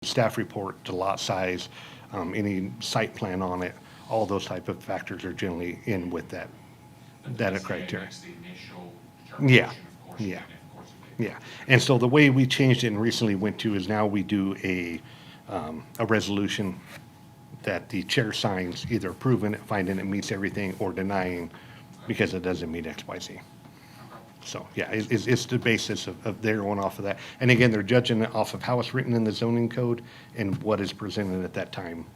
staff report, the lot size, any site plan on it, all those type of factors are generally in with that, But that the SBA criteria. makes the initial Yeah, determination, of course, yeah. and of course, if they. Yeah, and so the way we changed it and recently went to is now we do a resolution that the chair signs, either approving it, finding it meets everything, or denying because it doesn't meet X, Y, Z. Okay. So, yeah, it's the basis of their going off of that. And again, they're judging it off of how it's written in the zoning code and what is presented at that time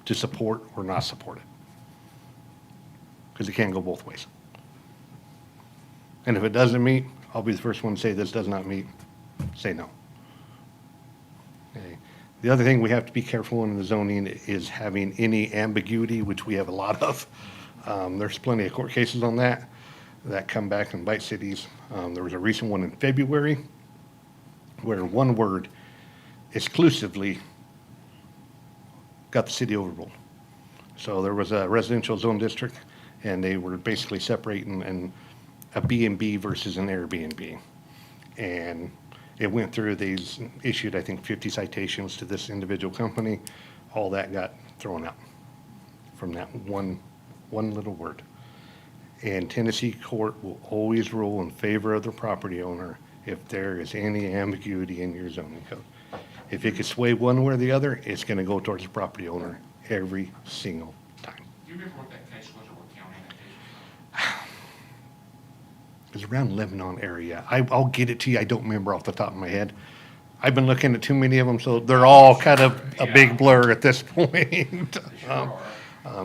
to support or not support it. Because it can go both ways. And if it doesn't meet, I'll be the first one to say this does not meet, say no. Okay. The other thing we have to be careful in the zoning is having any ambiguity, which we have a lot of. There's plenty of court cases on that come back and bite cities. There was a recent one in February where one word exclusively got the city overruled. So there was a residential zone district, and they were basically separating a B&B versus an Airbnb. And it went through, these issued, I think, 50 citations to this individual company. All that got thrown out from that one little word. And Tennessee court will always rule in favor of the property owner if there is any ambiguity in your zoning code. If it could sway one way or the other, it's gonna go towards the property owner every single time. Do you remember what that case was or what county that case was It's around Lebanon area. I'll get it to you. I don't remember off the top of my head. I've been looking at too many of them, so they're all kind of a big blur at this point. from? They sure are.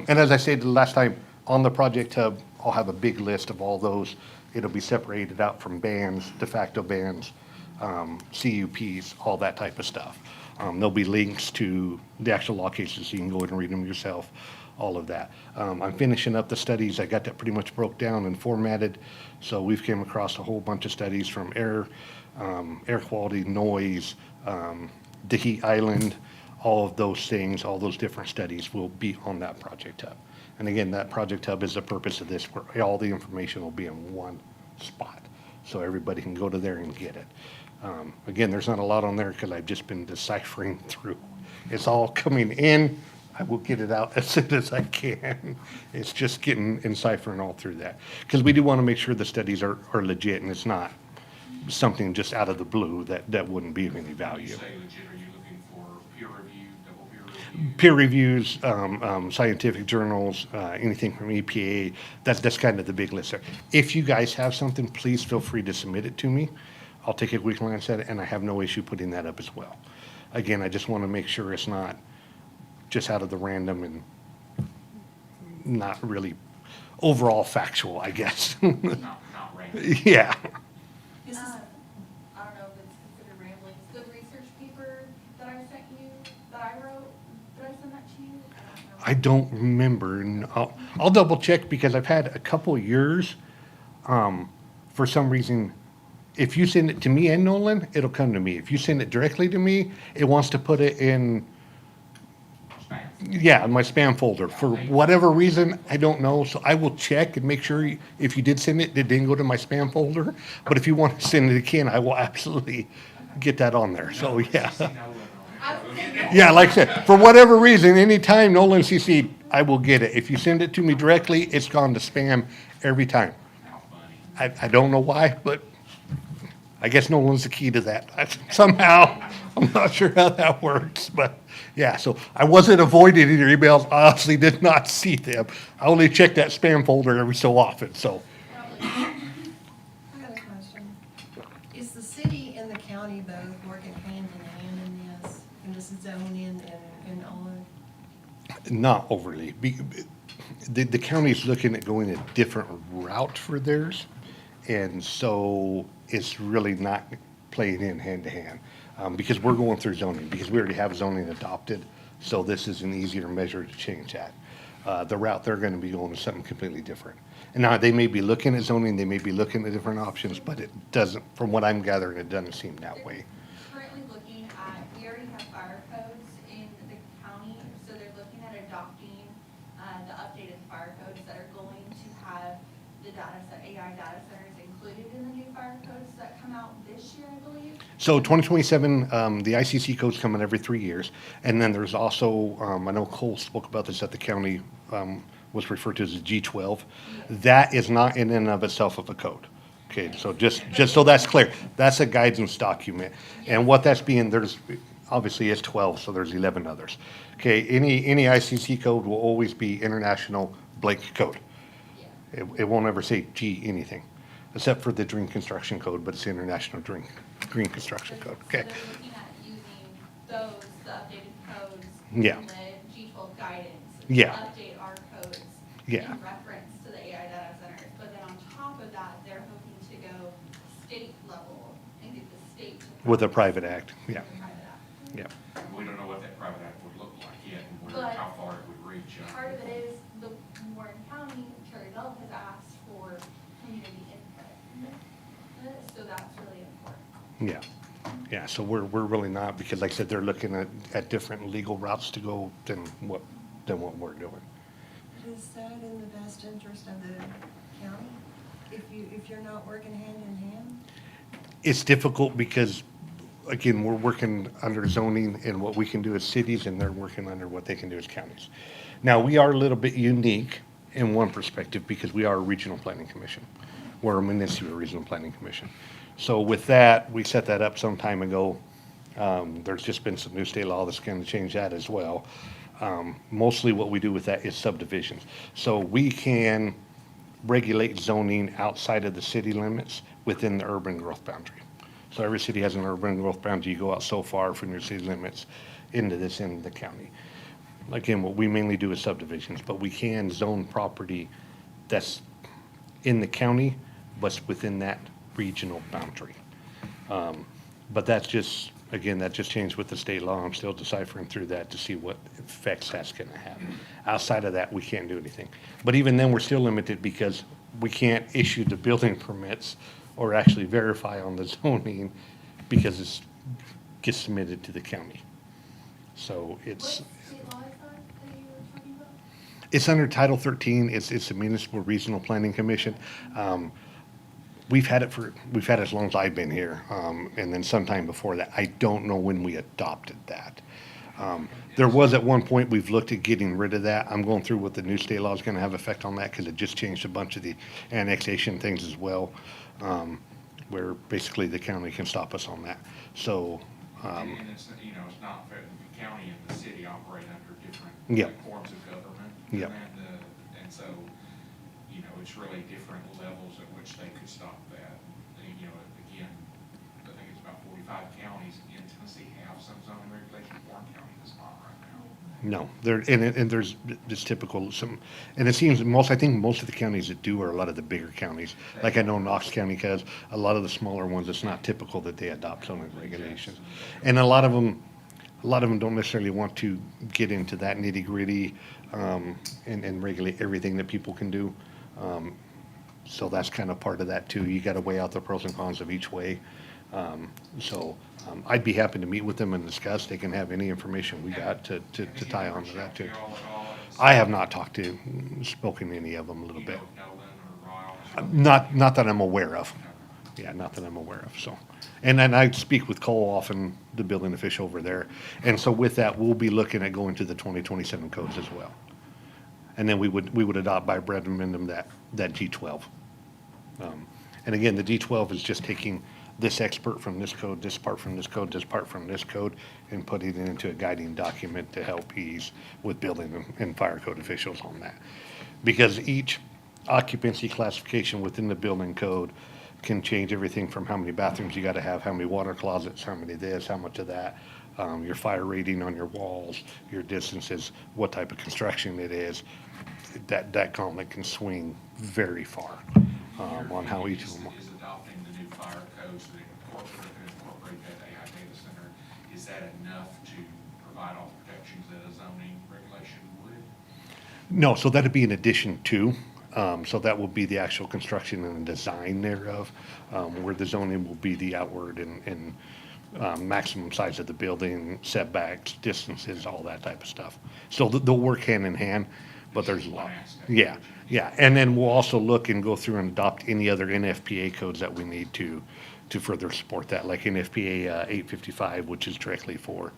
And as I said the last time, on the project hub, I'll have a big list of all those. It'll be separated out from bans, de facto bans, CUPs, all that type of stuff. There'll be links to the actual law cases, so you can go in and read them yourself, all of that. I'm finishing up the studies. I got that pretty much broke down and formatted. So we've came across a whole bunch of studies from air quality, noise, the heat island, all of those things, all those different studies will be on that project hub. And again, that project hub is the purpose of this, where all the information will be in one spot. So everybody can go to there and get it. Again, there's not a lot on there because I've just been deciphering through. It's all coming in. I will get it out as soon as I can. It's just getting and ciphering all through that. Because we do want to make sure the studies are legit and it's not something just out of the blue that wouldn't be of any When you value. say legit, are you looking for peer review, double peer review? Peer reviews, scientific journals, anything from EPA, that's kind of the big list there. If you guys have something, please feel free to submit it to me. I'll take a quick glance at it, and I have no issue putting that up as well. Again, I just want to make sure it's not just out of the random and not really overall factual, I guess. Not random. Yeah. This is, I don't know if it's considered rambling, the research paper that I sent you, that I wrote, did I send that to you? I don't remember. And I'll double check because I've had a couple years, for some reason, if you send it to me and Nolan, it'll come to me. If you send it directly to me, it wants to put it in, Spam. yeah, in my spam folder. For whatever reason, I don't know. So I will check and make sure if you did send it, it didn't go to my spam folder. But if you want to send it again, I will absolutely get that on there. So, yeah. CC Nolan on it. Yeah, like I said, for whatever reason, anytime Nolan CC'd, I will get it. If you send it to me directly, it's gone to spam every time. How funny. I don't know why, but I guess Nolan's the key to that. Somehow, I'm not sure how that works, but yeah, so I wasn't avoiding your emails. I honestly did not see them. I only check that spam folder every so often, so. I got a question. Is the city and the county both working hand in hand in this, zoning and all of? Not overly. The county's looking at going a different route for theirs, and so it's really not playing in hand to hand. Because we're going through zoning, because we already have zoning adopted, so this is an easier measure to change that. The route they're gonna be going is something completely different. And now, they may be looking at zoning, they may be looking at different options, but it doesn't, from what I'm gathering, it doesn't seem that way. Currently looking at, we already have fire codes in the county, so they're looking at adopting, the updated fire codes that are going to have the AI data centers included in the new fire codes that come come out this year, I believe. So 2027, the ICC code's coming every 3 years. And then there's also, I know Cole spoke about this at the county, was referred to as the G12. That is not in and of itself of a code. Okay, so just so that's clear, that's a guidance document. And what that's being, there's, obviously it's 12, so there's 11 others. Okay, any ICC code will always be international blank code. Yeah. It won't ever say G anything, except for the green construction code, but it's the international green construction code, okay? So they're looking at using those, the updated codes. Yeah. And the G12 guidance. Yeah. To update our codes. Yeah. In reference to the AI data centers, but then on top of that, they're hoping to go state level and get the state to. With a private act, yeah, With a private act. yeah. We don't know what that private act would look like yet, and But how far it would reach. Part of it is the Warren County, Cherry Bell has asked for community input. So that's really important. Yeah, so we're really not, because like I said, they're looking at different legal routes to go than what we're doing. Is that in the best interest of the county? If you're not working hand in hand? It's difficult because, again, we're working under zoning and what we can do as cities, and they're working under what they can do as counties. Now, we are a little bit unique in one perspective because we are a regional planning commission. We're a municipal regional planning commission. So with that, we set that up some time ago. There's just been some new state law that's going to change that as well. Mostly what we do with that is subdivisions. So we can regulate zoning outside of the city limits within the urban growth boundary. So every city has an urban growth boundary. You go out so far from your city limits into this end of the county. Again, what we mainly do is subdivisions, but we can zone property that's in the county, but within that regional boundary. But that's just, again, that just changed with the state law. I'm still deciphering through that to see what effects that's gonna have. Outside of that, we can't do anything. But even then, we're still limited because we can't issue the building permits or actually verify on the zoning because it gets submitted to the county. So What it's, state law is that you were talking about? it's under Title 13. It's the Municipal Regional Planning Commission. We've had it as long as I've been here, and then sometime before that. I don't know when we adopted that. There was at one point, we've looked at getting rid of that. I'm going through what the new state law is gonna have effect on that, because it just changed a bunch of the annexation things as well, where basically the county can stop us on that. So, And it's, you know, it's not fair, the county and the city operate under different Yep. forms of government. Yep. And so, you know, it's really different levels at which they could stop that. You know, again, I think it's about 45 counties in Tennessee have some zoning regulation. Warren County does not right now. no, and there's this typical, and it seems I think most of the counties that do are a lot of the bigger counties. Like I know Knox County has, a lot of the smaller ones, it's not typical that they adopt zoning regulations. And a lot of them don't necessarily want to get into that nitty gritty, and regulate everything that people can do. So that's kind of part of that too. You gotta weigh out the pros and cons of each way. I'd be happy to meet with them and discuss. They can have any information we got to tie on to that too. I have not spoken to any of them a little You bit. know Nolan or Riles? Not that I'm aware of. Yeah, not that I'm aware of, so. And then I speak with Cole often, the building official over there. And so with that, we'll be looking at going to the 2027 codes as well. And then we would adopt by referendum that G12. And again, the G12 is just taking this expert from this code, this part from this code, this part from this code, and putting it into a guiding document to help ease with building and fire code officials on that. Because each occupancy classification within the building code can change everything from how many bathrooms you gotta have, how many water closets, how many this, how much of that, your fire rating on your walls, your distances, what type of construction it is. That gauntlet can swing very far, on how each of them. Is adopting the new fire codes that incorporate that AI data center, is that enough to provide all the protections that a zoning regulation would? No, so that'd be in addition to, so that will be the actual construction and design thereof, where the zoning will be the outward and maximum size of the building, setbacks, distances, all that type of stuff. So they'll work hand in hand, but there's a lot. Yeah, and then we'll also look and go through and adopt any other NFPA codes that we need to to further support that, like NFPA 855, which is directly for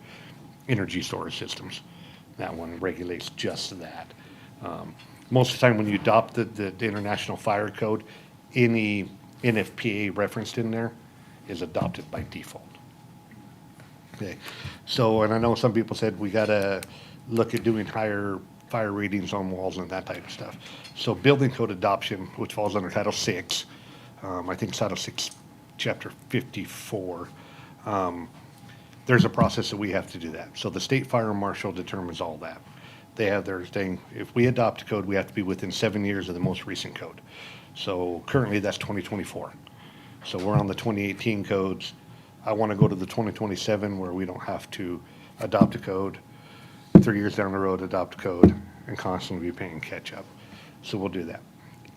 energy storage systems. That one regulates just that. Most of the time when you adopt the International Fire Code, any NFPA referenced in there is adopted by default. Okay, so, and I know some people said we gotta look at doing higher fire ratings on walls and that type of stuff. So building code adoption, which falls under Title VI, I think it's Title VI, Chapter 54, there's a process that we have to do that. So the state fire marshal determines all that. They have their thing, if we adopt a code, we have to be within 7 years of the most recent code. So currently that's 2024. So we're on the 2018 codes. I want to go to the 2027 where we don't have to adopt a code, 3 years down the road, adopt a code, and constantly be paying catch up. So we'll do that.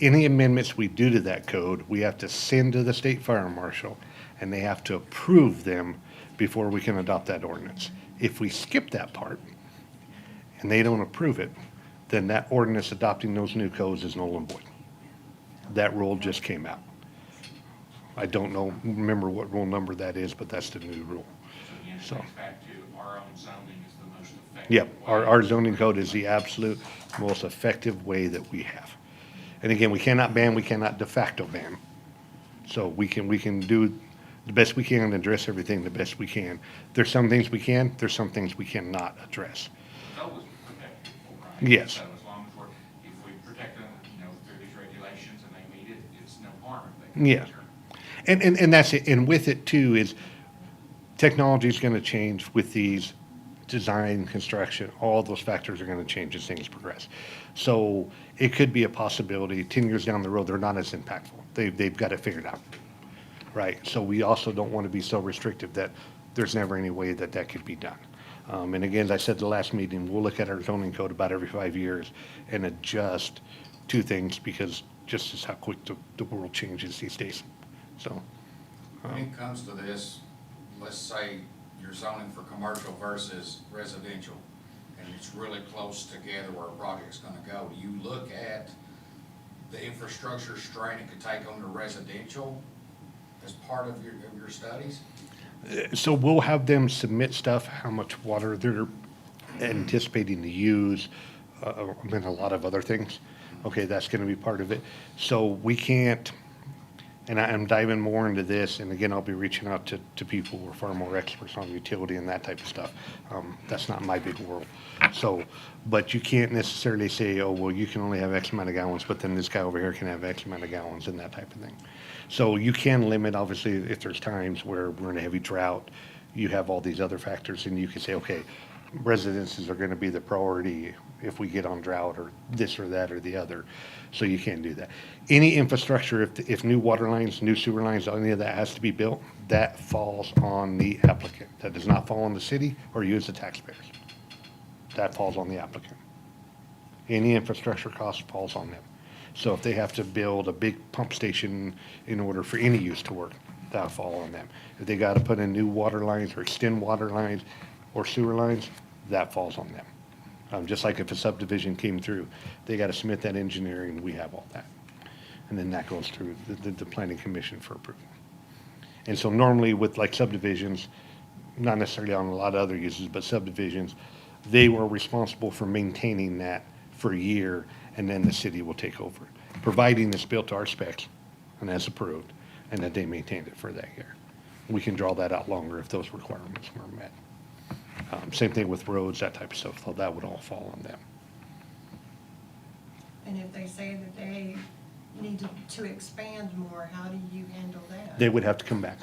Any amendments we do to that code, we have to send to the state fire marshal, and they have to approve them before we can adopt that ordinance. If we skip that part, and they don't approve it, then that ordinance adopting those new codes is null and void. That rule just came out. I don't remember what rule number that is, but that's the new rule. So again, it So- goes back to our own zoning is the most effective. Yep, way. our zoning code is the absolute most effective way that we have. And again, we cannot ban, we cannot de facto ban. So we can do the best we can and address everything the best we can. There's some things we can, there's some things we cannot address. It's always protected, right? Yes. So as long as if we protect them, through these regulations and they meet it, it's no harm if they. Yeah. And that's it, and with it too is technology is gonna change with these design, construction, all those factors are gonna change as things progress. So it could be a possibility, 10 years down the road, they're not as impactful. They've got it figured out, right? So we also don't wanna be so restrictive that there's never any way that that could be done. And again, as I said the last meeting, we'll look at our zoning code about every 5 years and adjust two things because just as how quick the world changes these days. So, When it comes to this, let's say you're zoning for commercial versus residential, and it's really close together where a project's gonna go. Do you look at the infrastructure strain it could take on the residential as part of your studies? so we'll have them submit stuff, how much water they're anticipating to use, and a lot of other things. Okay, that's gonna be part of it. So we can't, and I'm diving more into this, and again, I'll be reaching out to people who are far more experts on utility and that type of stuff. That's not my big world. So, but you can't necessarily say, oh, well, you can only have X amount of gallons, but then this guy over here can have X amount of gallons and that type of thing. So you can limit, obviously, if there's times where we're in a heavy drought, you have all these other factors, and you can say, okay, residences are gonna be the priority if we get on drought or this or that or the other. So you can't do that. Any infrastructure, if new water lines, new sewer lines, any of that has to be built, that falls on the applicant. That does not fall on the city or you as the taxpayers. That falls on the applicant. Any infrastructure cost falls on them. So if they have to build a big pump station in order for any use to work, that'll fall on them. If they gotta put in new water lines or extend water lines or sewer lines, that falls on them. Just like if a subdivision came through, they gotta submit that engineering, we have all that. And then that goes through the planning commission for approval. And so normally with like subdivisions, not necessarily on a lot of other uses, but subdivisions, they were responsible for maintaining that for a year, and then the city will take over, providing it's built to our specs and as approved, and that they maintained it for that year. We can draw that out longer if those requirements were met. Same thing with roads, that type of stuff, so that would all fall on them. And if they say that they need to expand more, how do you handle that? They would have to come back.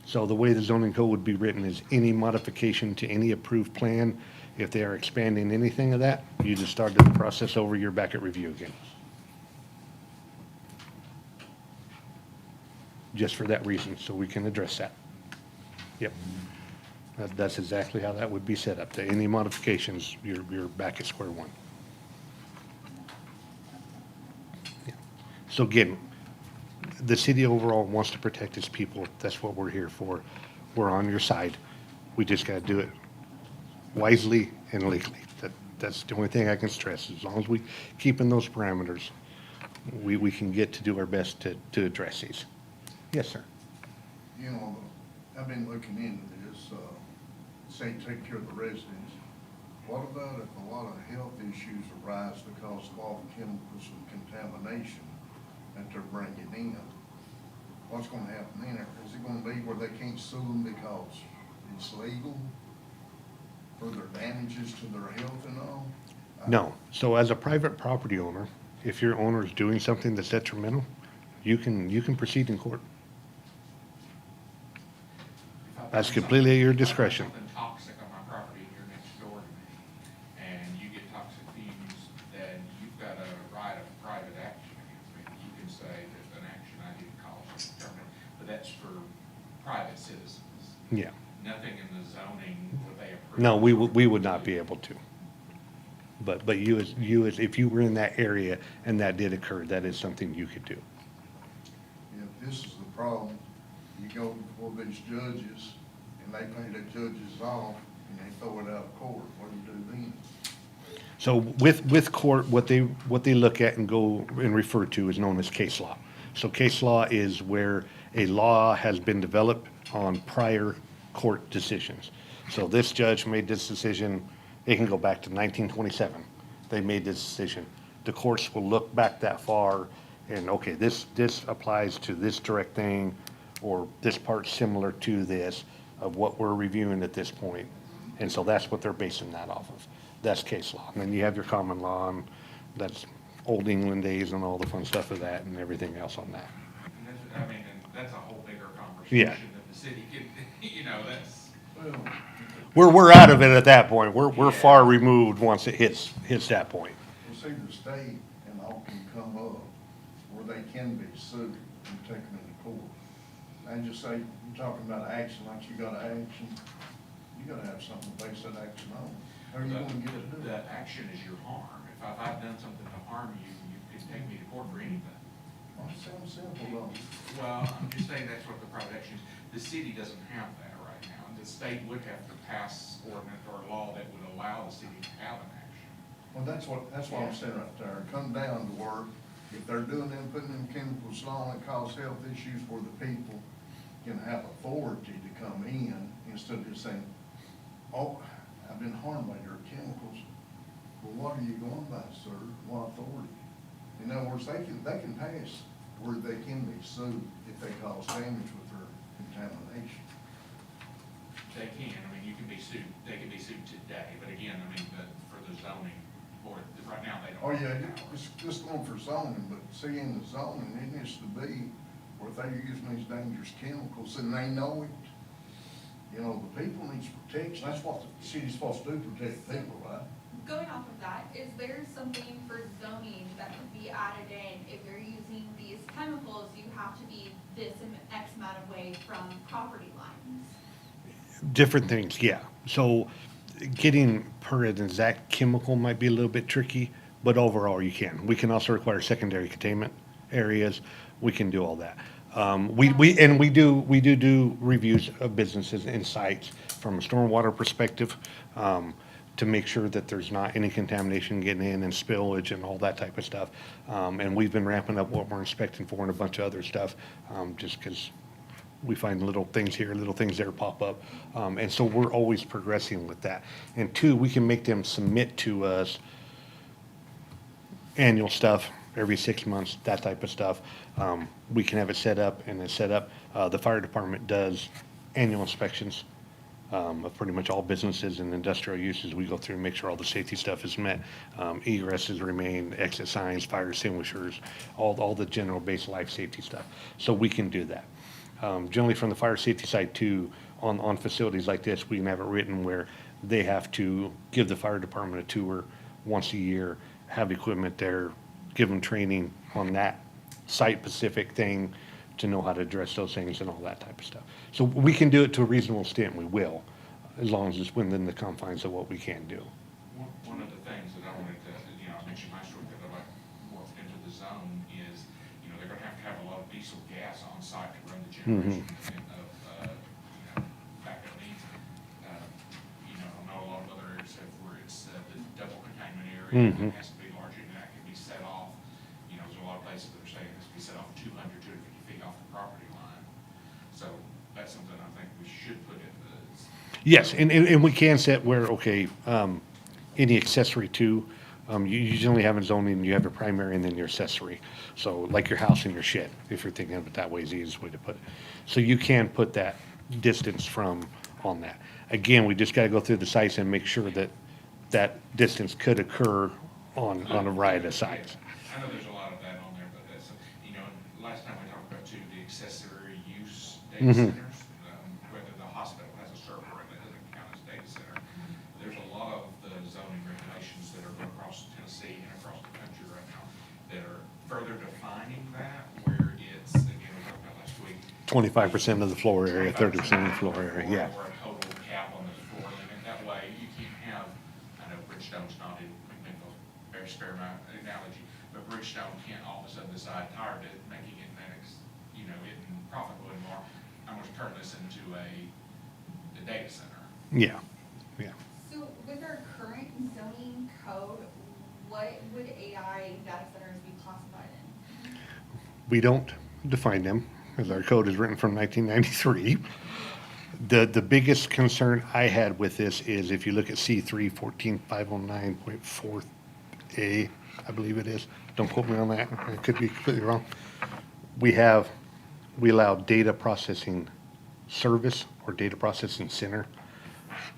So the way the zoning code would be written is any modification to any approved plan, if they are expanding anything of that, you just started the process over, you're back at review again. Just for that reason, so we can address that. Yep. That's exactly how that would be set up. To any modifications, you're back at square one. Yeah. So again, the city overall wants to protect its people. That's what we're here for. We're on your side. We just gotta do it wisely and legally. That's the only thing I can stress. As long as we keep in those parameters, we can get to do our best to address these. Yes, sir. you know, I've been looking into this, say take care of the residents. What about if a lot of health issues arise because of all the chemicals and contamination that they're bringing in? What's gonna happen then? Is it gonna be where they can't sue them because it's legal for their damages to their health and all? No. So as a private property owner, if your owner is doing something that's detrimental, you can proceed in court. If I find That's something- completely at your if I find discretion. Something toxic on my property and you're next door to me, and you get toxic fumes, then you've got a right of private action against me. You can say there's an action I didn't cause, but that's for private citizens. Yeah. Nothing in the zoning would they approve. No, we would not be able to. But you as, if you were in that area and that did occur, that is something you could do. If this is the problem, you go before these judges and they pay the judges off and they throw it out of court, what do you do then? So with court, what they look at and go and refer to is known as case law. So case law is where a law has been developed on prior court decisions. So this judge made this decision, it can go back to 1927. They made this decision. The courts will look back that far and, okay, this applies to this direct thing, or this part's similar to this of what we're reviewing at this point. And so that's what they're basing that off of. That's case law. And then you have your common law, and that's Old England days and all the fun stuff of that and everything else on that. And that's, I mean, and that's a whole bigger conversation that the city can, that's. Well, We're out of it at that point. We're Yeah. far removed once it hits that point. well, see, the state and all can come up where they can be sued and take them into court. And just say, you're talking about action, like you got an action, you gotta have something to base that action on. How are you gonna get it The done? action is your harm. If I've done something to harm you, you can take me to court for anything. Well, it sounds simple, though. Well, I'm just saying that's what the private action is. The city doesn't have that right now. The state would have to pass ordinance or law that would allow the city to have an action. Well, that's what I'm saying right there. Come down to where if they're doing them, putting them chemicals on that cause health issues for the people, can have authority to come in instead of just saying, oh, I've been harmed by your chemicals. Well, what are you going by, sir? What authority? In other words, they can pass where they can be sued if they cause damage with their contamination. They can, I mean, you can be sued, they can be sued today, but again, I mean, for the zoning board, right now, they don't. Oh, yeah, have the power. it's just going for zoning, but see, in the zoning, it needs to be where if they're using these dangerous chemicals and they know it. You know, the people needs protection. That's what the city's supposed to do, protect people, right? Going off of that, is there something for zoning that could be added in? If you're using these chemicals, you have to be this X amount of way from property lines. Different things, yeah. So getting per an exact chemical might be a little bit tricky, but overall you can. We can also require secondary containment areas. We can do all that. We do reviews of businesses and sites from a stormwater perspective, to make sure that there's not any contamination getting in and spillage and all that type of stuff. And we've been ramping up what we're inspecting for and a bunch of other stuff, just because we find little things here, little things there pop up. And so we're always progressing with that. And two, we can make them submit to us annual stuff every 6 months, that type of stuff. We can have it set up and it's set up. The fire department does annual inspections of pretty much all businesses and industrial uses. We go through and make sure all the safety stuff is met. Egresses remain, exit signs, fire extinguishers, all the general base life safety stuff. So we can do that. Generally from the fire safety side too, on facilities like this, we can have it written where they have to give the fire department a tour once a year, have equipment there, give them training on that site-specific thing to know how to address those things and all that type of stuff. So we can do it to a reasonable extent, we will, as long as it's within the confines of what we can do. One of the things that I wanted to, I mentioned my story that I worked into the zone is, they're gonna have a lot of diesel gas on site to run the generation of, backup needs. I know a lot of other areas have where it's the double containment area, Mhm. it has to be larger, and that can be set off, there's a lot of places that are saying it has to be set off 200, 250 feet off the property line. So, that's something I think we should put in the. Yes, and we can set where, okay, any accessory to, you generally have in zoning, you have your primary and then your accessory. So like your house and your shed, if you're thinking of it that way, is the easiest way to put it. So you can put that distance from on that. Again, we just gotta go through the sites and make sure that that distance could occur on a variety of sites. I know there's a lot of that on there, but that's, you know, last time we talked about too, the accessory use data centers, whether the hospital has a server and it doesn't count as data center. There's a lot of the zoning regulations that are across Tennessee and across the country right now that are further defining that, where it's, again, we talked about last week. 25% of the floor area, 30% of the floor area, yeah. Or a total cap on the floor limit. That way, you can't have, I know Bridgestone's not in McMinnville, very spare my analogy, but Bridgestone can't all of a sudden decide, tired of making it you know, it profitable anymore. I'm gonna turn this into a data center. Yeah, yeah. So with our current zoning code, what would AI data centers be classified in? We don't define them, because our code is written from 1993. The biggest concern I had with this is if you look at C3 14509.4A, I believe it is, don't quote me on that, I could be completely wrong. We allow data processing service or data processing center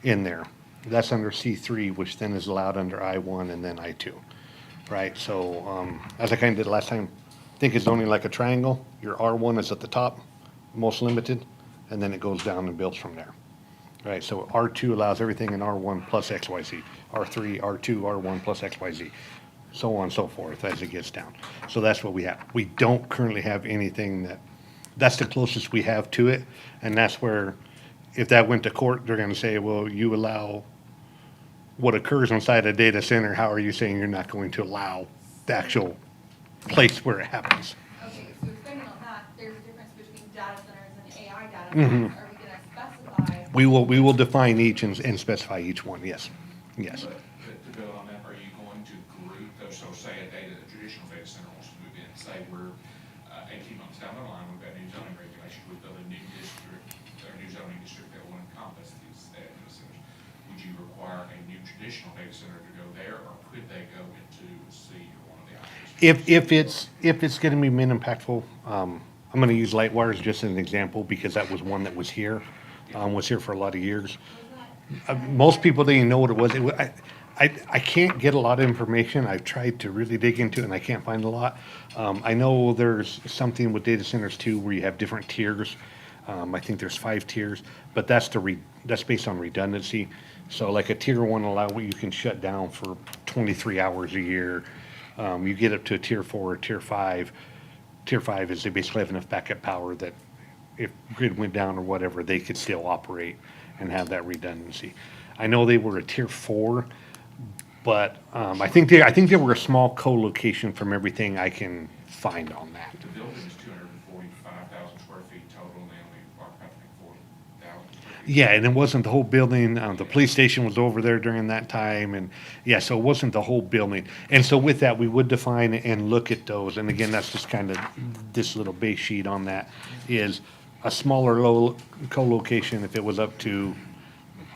in there. That's under C3, which then is allowed under I1 and then I2, right? So as I kind of did last time, think it's only like a triangle. Your R1 is at the top, most limited, and then it goes down and builds from there. Right, so R2 allows everything in R1 plus XYZ, R3, R2, R1 plus XYZ, so on and so forth as it gets down. So that's what we have. We don't currently have anything that's the closest we have to it, and that's where, if that went to court, they're gonna say, well, you allow what occurs inside a data center, how are you saying you're not going to allow the actual place where it happens? Okay, so expanding on that, there's a difference between data centers and AI data centers. Are we gonna specify? We will define each and specify each one, yes, yes. But to build on that, are you going to group those, so say a traditional data center wants to move in, say we're 18 months down the line, we've got new zoning regulations, we build a new district, or a new zoning district that will encompass these data centers. Would you require a new traditional data center to go there, or could they go into C or one of the others? If it's gonna be min impactful, I'm gonna use Lightwires just as an example, because that was one that was here for a lot of years. Most people didn't even know what it was. I can't get a lot of information. I've tried to really dig into it and I can't find a lot. I know there's something with data centers too, where you have different tiers. I think there's 5 tiers, but that's based on redundancy. So like a tier 1 allow what you can shut down for 23 hours a year. You get up to a tier 4 or tier 5. Tier 5 is they basically have enough backup power that if grid went down or whatever, they could still operate and have that redundancy. I know they were a tier 4, but I think they were a small co-location from everything I can find on that. The building is 245,000 square feet total, and they only occupy, I think, 40,000 square feet. Yeah, and it wasn't the whole building. The police station was over there during that time, and yeah, so it wasn't the whole building. And so with that, we would define and look at those. And again, that's just kind of this little base sheet on that is a smaller co-location. If it was up to,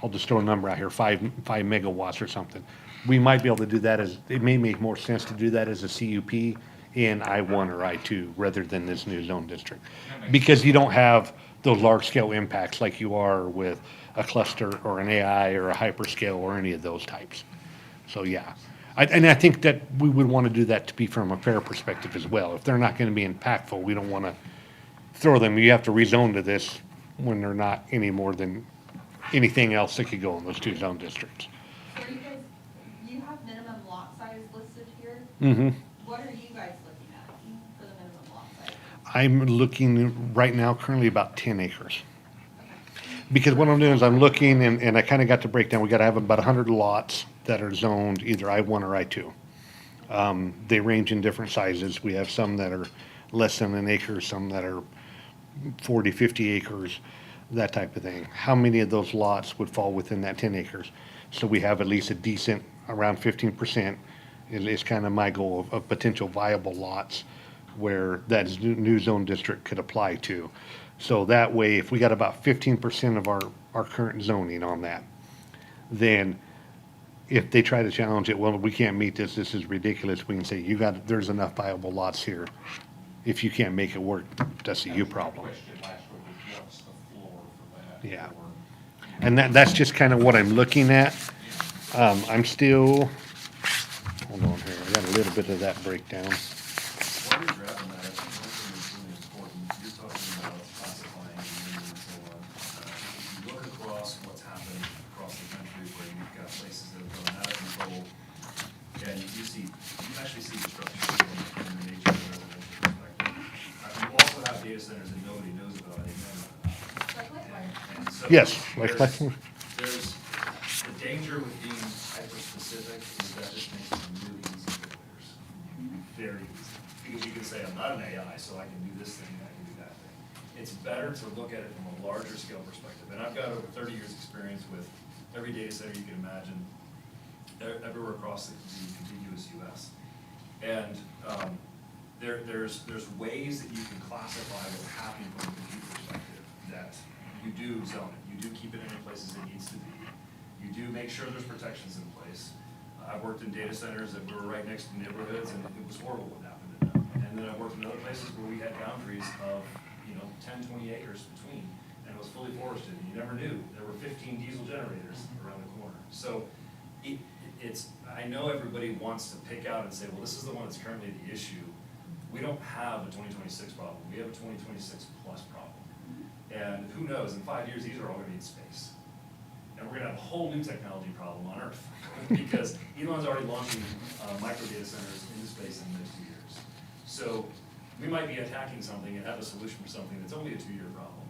I'll just throw a number out here, 5 megawatts or something, we might be able to do that it may make more sense to do that as a CUP in I1 or I2 rather than this new zone district, because you don't have those large scale impacts like you are with a cluster or an AI or a hyperscale or any of those types. So yeah, I think that we would want to do that to be from a fair perspective as well. If they're not going to be impactful, we don't want to throw them. You have to rezone to this when they're not any more than anything else that could go in those 2 zone districts. So you have minimum lot size listed here? Mm-hmm. What are you guys looking at for the minimum lot size? I'm looking right now currently about 10 acres. Because what I'm doing is I'm looking, and I kind of got to break down, we got to have about 100 lots that are zoned either I1 or I2. They range in different sizes. We have some that are less than an acre, some that are 40, 50 acres, that type of thing. How many of those lots would fall within that 10 acres? So we have at least a decent, around 15%, is kind of my goal of potential viable lots where that new zone district could apply to. So that way, if we got about 15% of our current zoning on that, then if they try to challenge it, well, we can't meet this, this is ridiculous, we can say, there's enough viable lots here. If you can't make it work, that's a you problem. The question last week was what's the floor for that? Yeah. Or, And that's just kind of what I'm looking at. I'm still, hold on here, I got a little bit of that breakdown. While you're grabbing that, I think one thing that's really important, you're talking about classifying and so on. If you look across what's happened across the country where you've got places that have gone out of control, and you actually see destruction from the nature of the residential perspective. You also have data centers that nobody knows about, they know about. Like Lakeland. And so Yes, like- there's the danger with being hyper-specific is that just makes it really easy for lawyers. Very easy. Because you can say, I'm not an AI, so I can do this thing, I can do that thing. It's better to look at it from a larger scale perspective. And I've got over 30 years' experience with every data center you can imagine, everywhere across the contiguous US. And there's ways that you can classify what's happening from a compute perspective, that you do zone it, you do keep it in the places it needs to be. You do make sure there's protections in place. I've worked in data centers that were right next to neighborhoods, and it was horrible what happened in them. And then I've worked in other places where we had boundaries of, 10, 20 acres between, and it was fully forested, and you never knew. There were 15 diesel generators around the corner. So I know everybody wants to pick out and say, well, this is the one that's currently the issue. We don't have a 2026 problem. We have a 2026 plus problem. And who knows, in 5 years, these are all gonna be in space. And we're gonna have a whole new technology problem on Earth, because Elon's already launching micro data centers into space in the next 2 years. So we might be attacking something and have a solution for something that's only a 2-year problem,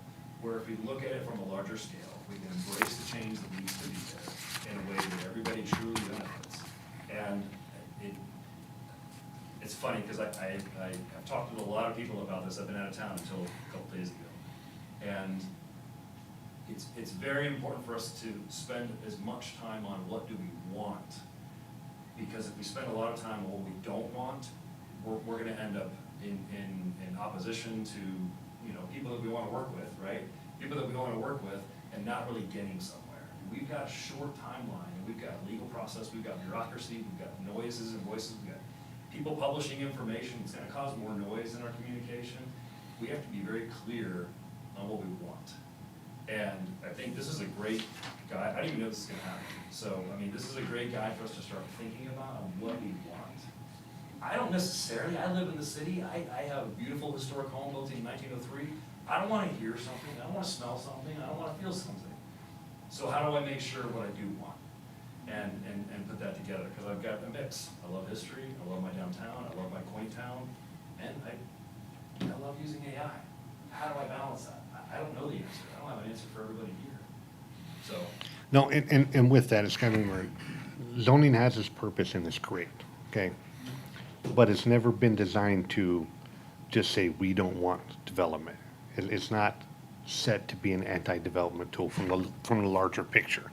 where if we look at it from a larger scale, we can embrace the change that needs to be there in a way that everybody truly benefits. And it's funny, because I've talked with a lot of people about this. I've been out of town until a couple days ago. And it's very important for us to spend as much time on what do we want. Because if we spend a lot of time on what we don't want, we're gonna end up in opposition to, people that we wanna work with, right? People that we wanna work with and not really getting somewhere. We've got a short timeline, and we've got legal process, we've got bureaucracy, we've got noises and voices, we've got people publishing information. It's gonna cause more noise in our communication. We have to be very clear on what we want. And I think this is a great guide. I didn't even know this was gonna happen. So, this is a great guide for us to start thinking about on what we want. I don't necessarily, I live in the city, I have a beautiful historic home built in 1903. I don't wanna hear something, I don't wanna smell something, I don't wanna feel something. So how do I make sure what I do want? And put that together, because I've got a mix. I love history, I love my downtown, I love my quaint town, and I love using AI. How do I balance that? I don't know the answer. I don't have an answer for everybody here. So. No, and with that, it's kind of where zoning has its purpose and it's great, okay? But it's never been designed to just say, we don't want development. It's not set to be an anti-development tool from the larger picture.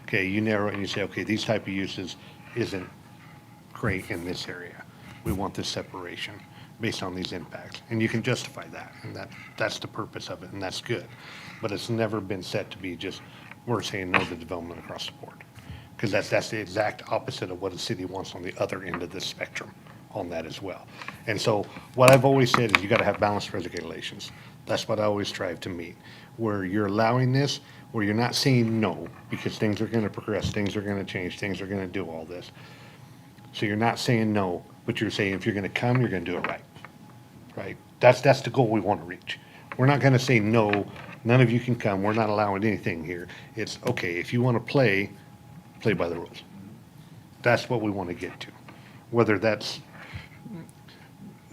Okay, you narrow it and you say, okay, these type of uses isn't great in this area. We want this separation based on these impacts. And you can justify that, and that's the purpose of it, and that's good. But it's never been set to be just, we're saying no to development across the board. Because that's the exact opposite of what the city wants on the other end of the spectrum on that as well. And so what I've always said is you gotta have balanced regulations. That's what I always strive to meet, where you're allowing this, where you're not saying no, because things are gonna progress, things are gonna change, things are gonna do all this. So you're not saying no, but you're saying if you're gonna come, you're gonna do it right, right? That's the goal we wanna reach. We're not gonna say no, none of you can come, we're not allowing anything here. It's, okay, if you wanna play by the rules. That's what we wanna get to. Whether that's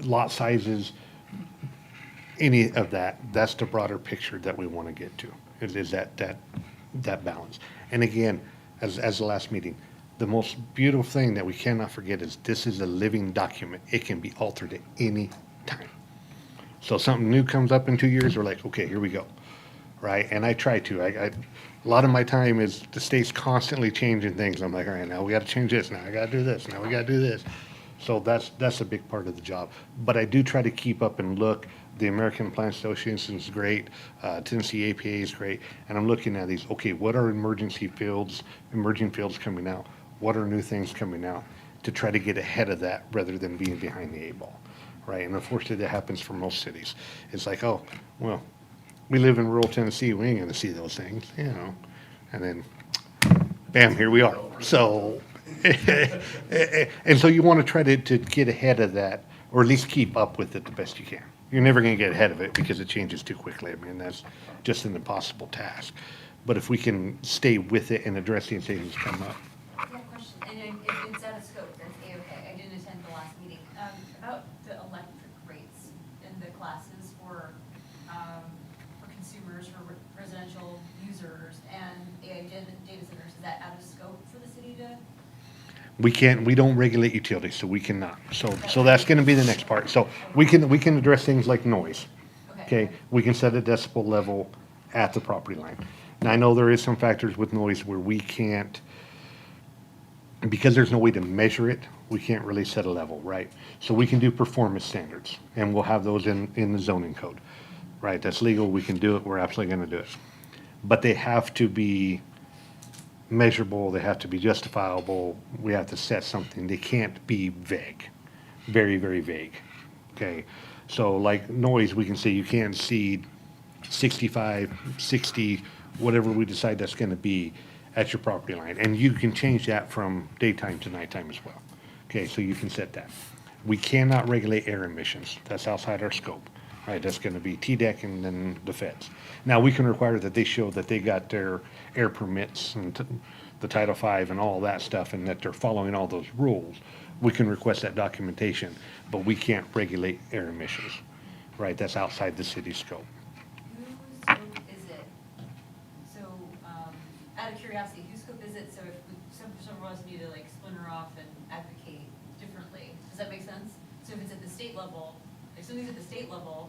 lot sizes, any of that, that's the broader picture that we wanna get to, is that balance. And again, as the last meeting, the most beautiful thing that we cannot forget is this is a living document. It can be altered at any time. So something new comes up in 2 years, we're like, okay, here we go, right? And I try to, a lot of my time is the state's constantly changing things. I'm like, all right, now we gotta change this, now I gotta do this, now we gotta do this. So that's a big part of the job. But I do try to keep up and look. The American Plant Association is great. Tennessee APA is great. And I'm looking at these, okay, what are emerging fields coming out? What are new things coming out? To try to get ahead of that rather than being behind the eight ball, right? And unfortunately, that happens for most cities. It's like, oh, well, we live in rural Tennessee, we ain't gonna see those things, you know? And then, bam, here we are. So, and so you want to try to get ahead of that, or at least keep up with it the best you can. You're never going to get ahead of it because it changes too quickly. I mean, that's just an impossible task. But if we can stay with it and address these things that come up. I have a question, and if it's out of scope, that's A-okay. I didn't attend the last meeting. About the electric rates in the classes for consumers, for residential users, and AI data centers, is that out of scope for the city to? We don't regulate utilities, so we cannot. So that's going to be the next part. So we can address things like noise. Okay, we can set a decibel level at the property line. Now, I know there is some factors with noise where we can't, because there's no way to measure it, we can't really set a level, right? So we can do performance standards, and we'll have those in the zoning code, right? That's legal, we can do it, we're absolutely gonna do it. But they have to be measurable, they have to be justifiable, we have to set something. They can't be vague, very, very vague, okay? So like noise, we can say you can't exceed 65, 60, whatever we decide that's gonna be at your property line. And you can change that from daytime to nighttime as well. Okay, so you can set that. We cannot regulate air emissions. That's outside our scope, right? That's gonna be TDEC and then the feds. Now, we can require that they show that they got their air permits and the Title V and all that stuff, and that they're following all those rules. We can request that documentation, but we can't regulate air emissions, right? That's outside the city's scope. Whose scope is it? So, out of curiosity, whose scope is it? So if some of us need to like splinter off and advocate differently, does that make sense? So if it's at the state level, if something's at the state level,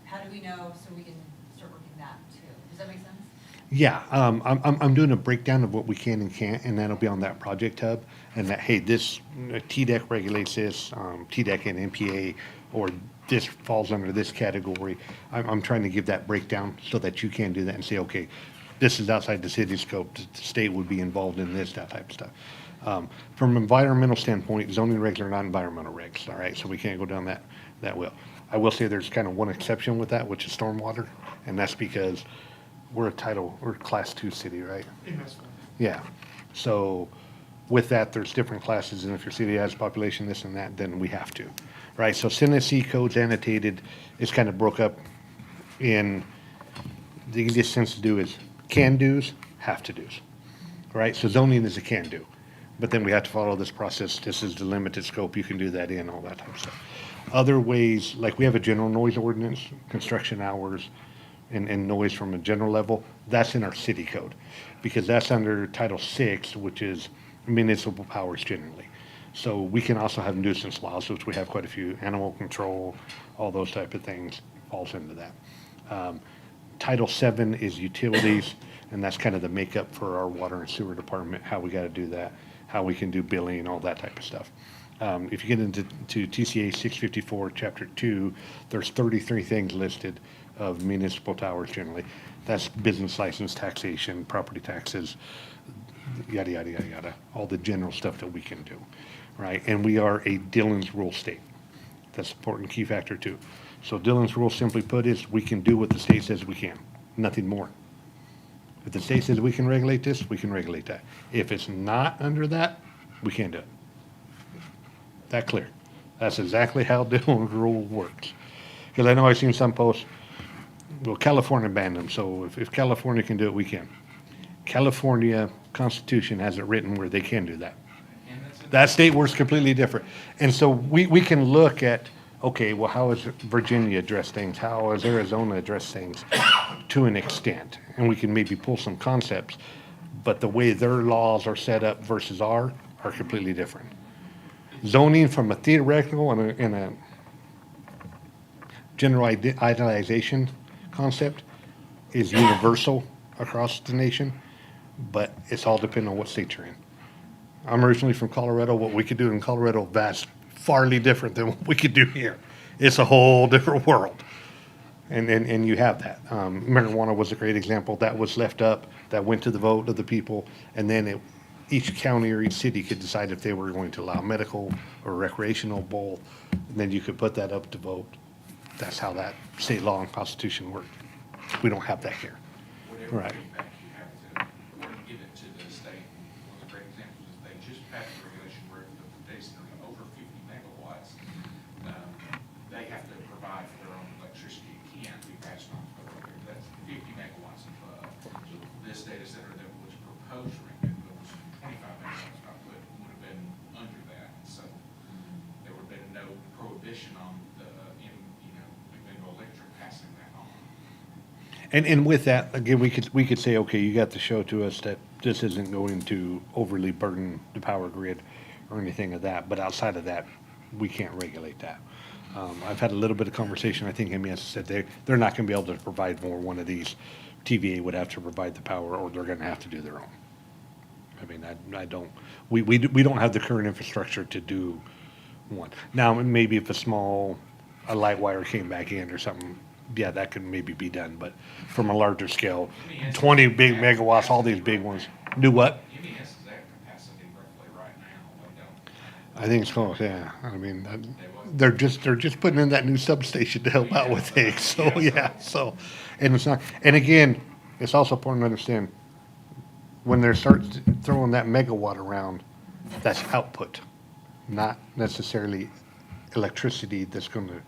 how do we know so we can start working that too? Does that make sense? Yeah, I'm doing a breakdown of what we can and can't, and that'll be on that project hub. And that, hey, this TDEC regulates this, TDEC and MPA, or this falls under this category. I'm trying to give that breakdown so that you can do that and say, okay, this is outside the city's scope. The state would be involved in this, that type of stuff. From an environmental standpoint, zoning regs are not environmental regs, all right? So we can't go down that well. I will say there's kind of one exception with that, which is stormwater, and that's because we're a Class 2 city, right? Yeah. So with that, there's different classes, and if your city has population, this and that, then we have to, right? So Tennessee codes annotated is kind of broke up in, the easiest sense to do is can-dos, have-to-dos, right? So zoning is a can-do, but then we have to follow this process. This is the limited scope, you can do that in, all that type of stuff. Other ways, like we have a general noise ordinance, construction hours, and noise from a general level, that's in our city code, because that's under Title VI, which is municipal powers generally. So we can also have nuisance laws, which we have quite a few, animal control, all those type of things falls into that. Title VII is utilities, and that's kind of the makeup for our water and sewer department, how we gotta do that, how we can do billing, all that type of stuff. If you get into TCA 654, Chapter 2, there's 33 things listed of municipal towers generally. That's business license, taxation, property taxes, yada, yada, yada, yada, all the general stuff that we can do, right? And we are a Dillon's rule state. That's an important key factor too. So Dillon's rule, simply put, is we can do what the state says we can, nothing more. If the state says we can regulate this, we can regulate that. If it's not under that, we can't do it. That clear. That's exactly how Dillon's rule works. Because I know I've seen some posts, well, California banned them, so if California can do it, we can. California Constitution has it written where they can do that. And that's That state works completely different. And so we can look at, okay, well, how has Virginia addressed things? How has Arizona addressed things to an extent? And we can maybe pull some concepts, but the way their laws are set up versus ours are completely different. Zoning from a theoretical and a general idealization concept is universal across the nation, but it's all dependent on what state you're in. I'm originally from Colorado. What we could do in Colorado, that's farly different than what we could do here. It's a whole different world. And you have that. Marijuana was a great example. That was left up, that went to the vote of the people, and then each county or each city could decide if they were going to allow medical or recreational bowl, and then you could put that up to vote. That's how that state law and constitution worked. We don't have that here. Whatever Right. feedback you have to give it to the state. One of the great examples is they just passed a regulation where if the basically over 50 megawatts, they have to provide for their own electricity. It can't be passed on to the public. That's 50 megawatts above. So this data center that was proposed for it was 25 megawatts, would have been under that. So there would have been no prohibition on Electric passing that on. And with that, again, we could say, okay, you got to show to us that this isn't going to overly burden the power grid or anything of that, but outside of that, we can't regulate that. I've had a little bit of conversation, I think MES said they're not gonna be able to provide more. One of these, TVA would have to provide the power, or they're gonna have to do their own. I mean, I don't, we don't have the current infrastructure to do one. Now, maybe if a light wire came back in or something, yeah, that could maybe be done, but from a larger scale, 20 big megawatts, all these big ones, do what? MES is at capacity roughly right now, they don't. I think it's close, yeah. I mean, they're just putting in that new substation to help out with things, so, yeah, so. And it's not, and again, it's also important to understand, when they start throwing that megawatt around, that's output, not necessarily electricity that's gonna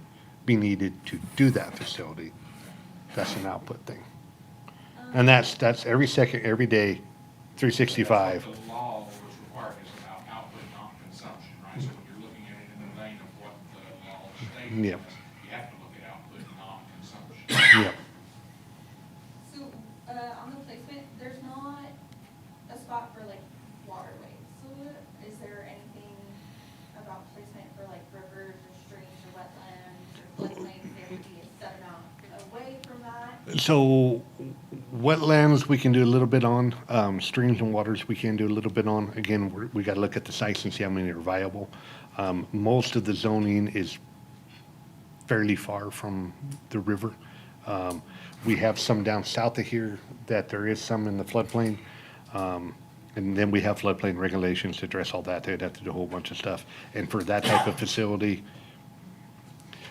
be needed to do that facility. That's an output thing. And that's every second, every day, 365. That's what the law was required is about output, not consumption, right? So when you're looking at it in the vein of what the law states, Yep. you have to look at output, not consumption. Yep. So, on the placement, there's not a spot for like waterways. So is there anything about placement for like rivers or streams or wetlands or floodplains? There would be a set amount away from that? So wetlands, we can do a little bit on. Streams and waters, we can do a little bit on. Again, we got to look at the sites and see how many are viable. Most of the zoning is fairly far from the river. We have some down south of here that there is some in the floodplain. And then we have floodplain regulations to address all that. They'd have to do a whole bunch of stuff. And for that type of facility,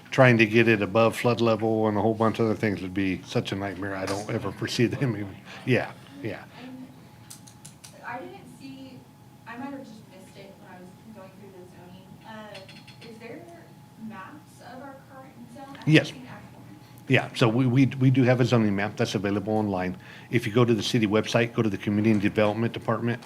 trying to get it above flood level and a whole bunch of other things would be such a nightmare. I don't ever foresee them even, yeah. And I didn't see, I might have just missed it when I was going through the zoning. Is there maps of our current zone? I Yes. haven't seen actual. Yeah, so we do have a zoning map that's available online. If you go to the city website, go to the Community Development Department,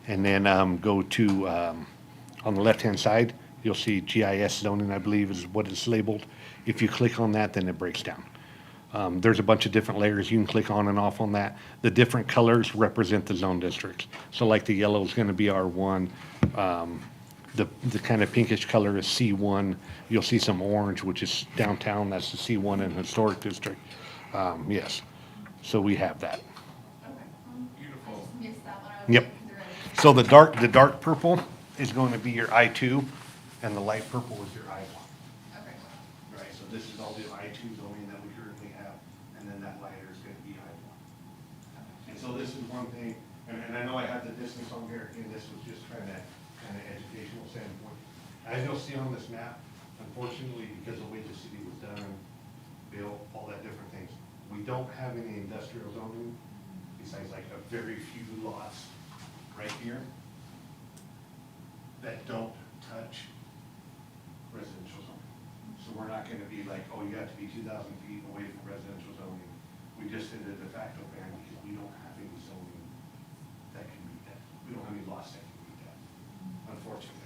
and then go to, on the left-hand side, you'll see GIS zoning, I believe is what it's labeled. If you click on that, then it breaks down. There's a bunch of different layers you can click on and off on that. The different colors represent the zone districts. So like the yellow is gonna be R1. The kind of pinkish color is C1. You'll see some orange, which is downtown, that's the C1 and historic district. Yes, so we have that. Okay. I Beautiful. just missed that when I was Yep. looking through it. So the dark purple is going to be your I2, and the light purple is your I1. Okay. Right, so this is all the I2 zoning that we currently have, and then that lighter is gonna be I1. And so this is one thing, and I know I had the distance on here, and this was just kind of educational standpoint. As you'll see on this map, unfortunately, because of the way the city was done, built, all that different things, we don't have any industrial zoning, besides like a very few lots right here that don't touch residential zoning. So we're not gonna be like, oh, you have to be 2,000 feet away from residential zoning. We just did a de facto ban because we don't have any zoning that can meet that. We don't have any laws that can meet that, unfortunately.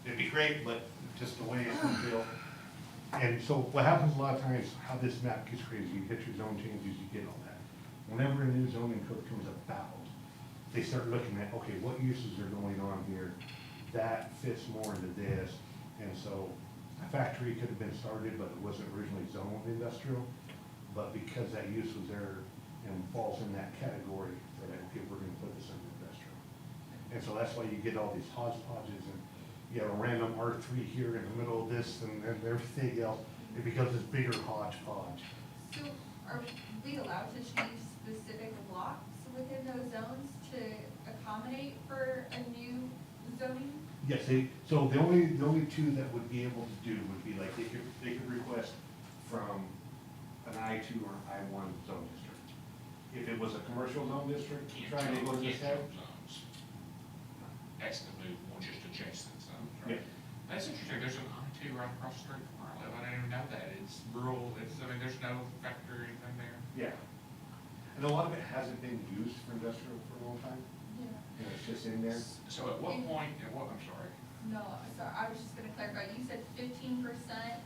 It'd be great, but just the way it's been built. And so what happens a lot of times, how this map gets created, you get your zone changes, you get all that. Whenever a new zoning code comes about, they start looking at, okay, what uses are going on here? That fits more into this. And so a factory could have been started, but it wasn't originally zoned industrial. But because that use was there and falls in that category, they're like, okay, we're gonna put this under industrial. And so that's why you get all these hodgepodges, and you have a random R3 here in the middle of this and everything else. It becomes this bigger hodgepodge. So are we allowed to change specific blocks within those zones to accommodate for a new zoning? Yes, so the only two that would be able to do would be like, they could request from an I2 or I1 zone district. If it was a commercial zone district, trying to go to this Can't head, change zones. That's the move, one just adjacent zones, right? Yeah. That's interesting, there's an I2 right across the street from where I live, I didn't even know that, it's rural, I mean, there's no factory or anything there. yeah. And a lot of it hasn't been used for industrial for a long time, Yeah. and it's just in there. So at what point, I'm sorry, No, sorry, I was just gonna clarify, you said 15%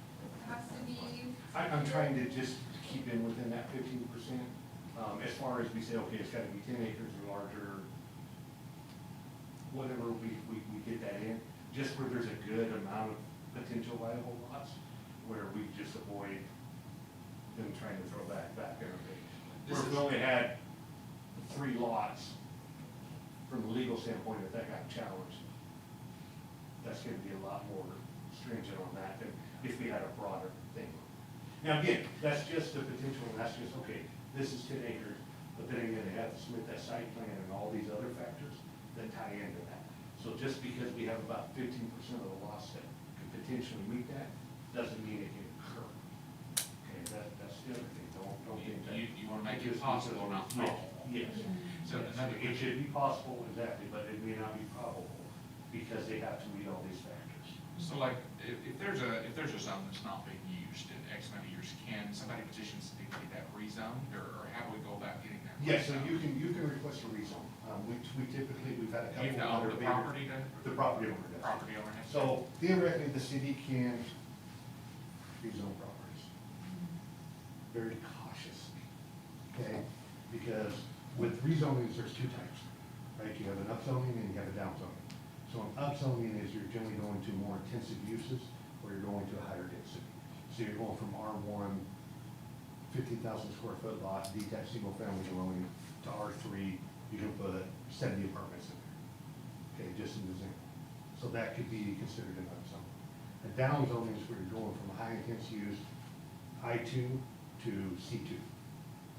has to be. I'm trying to just keep in within that 15%. As far as we say, okay, it's gotta be 10 acres or larger, whatever we get that in, just where there's a good amount of potential viable lots, where we just avoid them trying to throw back in our face. Where if we only had 3 lots, from a legal standpoint, if that got challenged, that's gonna be a lot more stringent on that than if we had a broader thing. Now, again, that's just the potential, and that's just, okay, this is 10 acres, but then again, they have to submit that site plan and all these other factors that tie into that. So just because we have about 15% of the lots that could potentially meet that, doesn't mean it can occur. Okay, that's the other thing, don't think that. You wanna make it just possible, because- not probable. Yes. So Yes. another It should be possible, exactly, but it may not be probable, because they have to meet all these factors. So like, if there's a zone that's not being used in X amount of years, can somebody petition to get that rezoned, or how do we go about getting that? Yes, so rezoned? you can request a rezone. We typically, we've had a couple. You have to that own are the bigger. property to? The property owner does. Property owner has to? So theoretically, the city can rezone properties. Very cautiously, okay? Because with rezonings, there's 2 types, right? You have an upzoning and you have a downzoning. So an upzoning is you're generally going to more intensive uses, or you're going to a higher density. So you're going from R1, 50,000 square foot lot, detached single family dwelling, to R3, you can put 70 apartments in there. Okay, just an example. So that could be considered an upzone. A downzoning is where you're going from a high intense use, I2 to C2,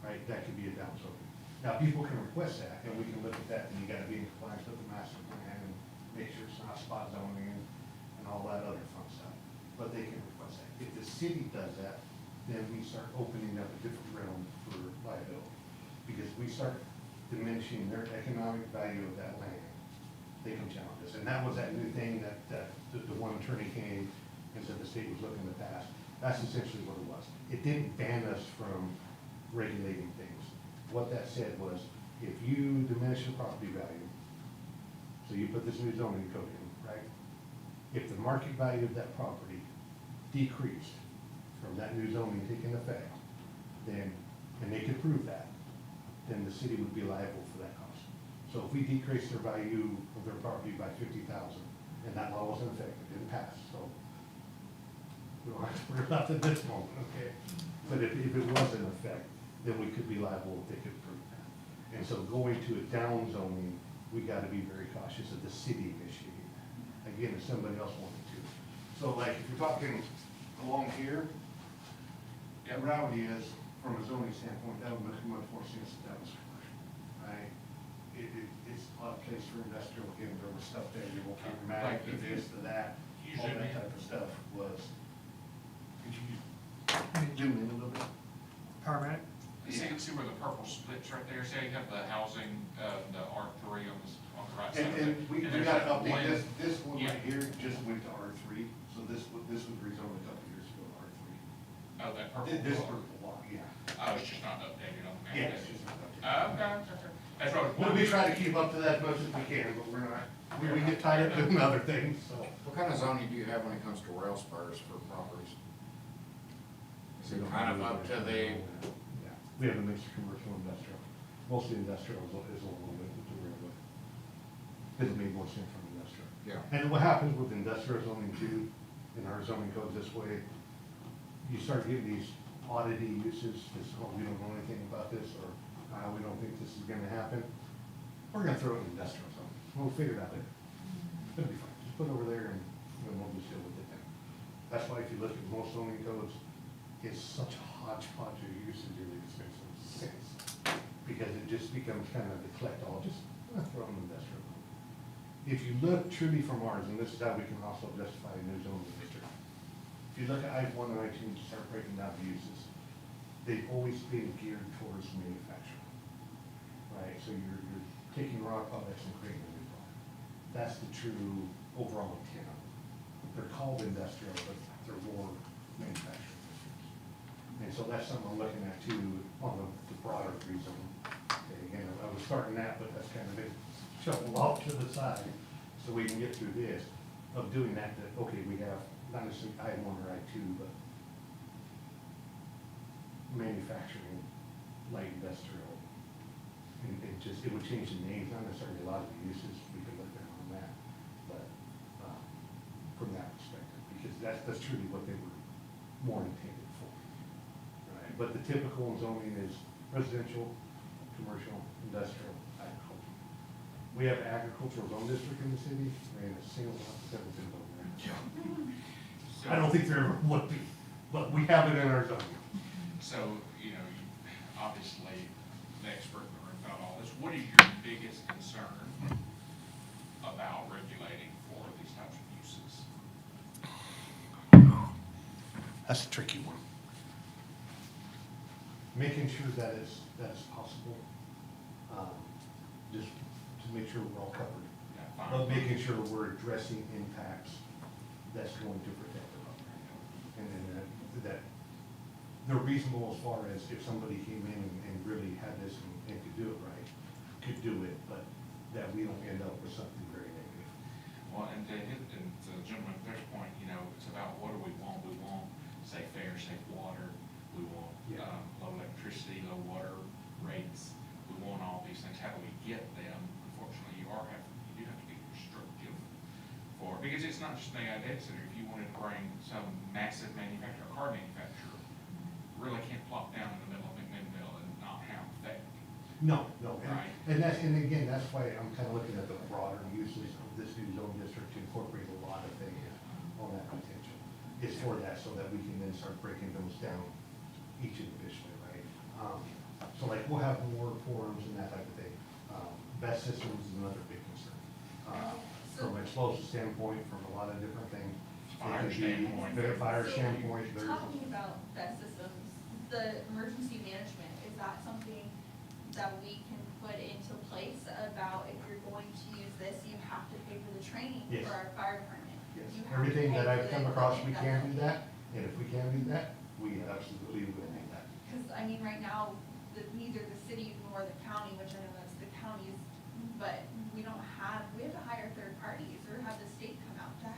right? That could be a downzoning. Now, people can request that, and we can look at that, and you gotta be in compliance with the master plan, and make sure it's not spot zoning and all that other fun stuff. But they can request that. If the city does that, then we start opening up a different realm for liability. Because we start diminishing their economic value of that land, they can challenge us. And that was that new thing that the one attorney came and said the state was looking to pass. That's essentially what it was. It didn't ban us from regulating things. What that said was, if you diminish the property value, so you put this new zoning code in, right? If the market value of that property decreased from that new zoning taking effect, then, and they could prove that, then the city would be liable for that cost. So if we decrease their value of their property by 50,000, and that law wasn't effective, it didn't pass, so we don't have to worry about it this moment, okay? But if it was in effect, then we could be liable if they could prove that. And so going to a down zoning, we gotta be very cautious of the city initiating that. Again, if somebody else wanted to. So like, if you're talking along here, the reality is, from a zoning standpoint, that would make much more sense if that was commercial, right? It's a lot of place for industrial, again, there was stuff there, you will keep dramatic, to this, to that, all that type of stuff was. Could you zoom in a little bit? Paramedic? You see where the purple splits right there, say you have the housing, the R3 on the right side. And we there's gotta that update blend. this one Yeah. right here just went to R3, so this was rezoned a couple years ago to R3. Oh, that purple. This block. purple block, yeah. Oh, it's just not updated on the map. Yeah, it's just not updated. Okay. That's what I was Well, we wondering. try to keep up to that as much as we can, but we're not, we get tied up doing other things, so. What kind of zoning do you have when it comes to rail spurs for properties? Is it kind of up to the, Yeah, we have a mix of commercial and industrial. Mostly industrial is a little bit with the railway. It'll make more sense from industrial. yeah, And what happens with industrial zoning too, in our zoning code this way, you start getting these oddity uses, this, oh, we don't know anything about this, or, we don't think this is gonna happen. We're gonna throw it in industrial zone. we'll figure it out later. It'll be fine, just put it over there and we'll just deal with it then. That's why if you look at most zoning codes, it's such a hodgepodge of usage, it just makes no sense. Because it just becomes kind of the collect all, just throw in industrial. If you look truly from ours, and this is how we can also justify a new zoning district. If you look at I-1 and I-2 and start breaking down the uses, they've always been geared towards manufacturing. Right, so you're taking raw products and creating a new product. That's the true overall intent of it. They're called industrial, but they're more manufacturing districts. And so that's something I'm looking at too, on the broader rezone. Okay, again, I was starting that, but that's kind of been shuffled off to the side, so we can get through this, of doing that, okay, we have, not necessarily I-1 or I-2, but manufacturing, light industrial, and it just, it would change the names, not necessarily a lot of the uses, we could look at on that, but, from that perspective, because that's truly what they were more intended for. Right, but the typical zoning is residential, commercial, industrial, agricultural. We have agricultural zone district in the city, and a single lot that's ever been built there. So- I don't think there ever would be, but we have it in our zoning. So, obviously, the expert in the room about all this, what is your biggest concern about regulating for these types of uses? That's a tricky one. Making sure that it's possible, just to make sure we're all covered. Yeah, fine. But making sure we're addressing impacts that's going to protect the public. And then that they're reasonable as far as if somebody came in and really had this and could do it right, could do it, but that we don't end up with something very negative. Well, and to hit, and to the gentleman's first point, it's about what do we want? We want safe air, safe water. We want, Yeah. Low electricity, low water rates. We want all these things. How do we get them? Unfortunately, you do have to be restrictive for, because it's not just an AI data center. If you wanted to bring some massive manufacturer, car manufacturer, really can't plop down in the middle of McMinnville and not have effect. No, Right. and again, that's why I'm kind of looking at the broader uses of this new zone district to incorporate a lot of things on that potential. It's for that, so that we can then start breaking those down each individually, right? So like, we'll have more forums and that type of thing. Best systems is another big concern. From an explosive standpoint, from a lot of different things. Fire standpoint. Fire standpoint, there's. Talking about best systems, the emergency management, is that something that we can put into place about if you're going to use this, you have to pay for the training Yes. for our fire department? Yes, You have to everything pay that for I've come the across, we equipment can do that's- that, and if we can do that, we absolutely will do that. Cause I mean, right now, neither the city nor the county, which I know that's the county's, but we have to hire third parties or have the state come out to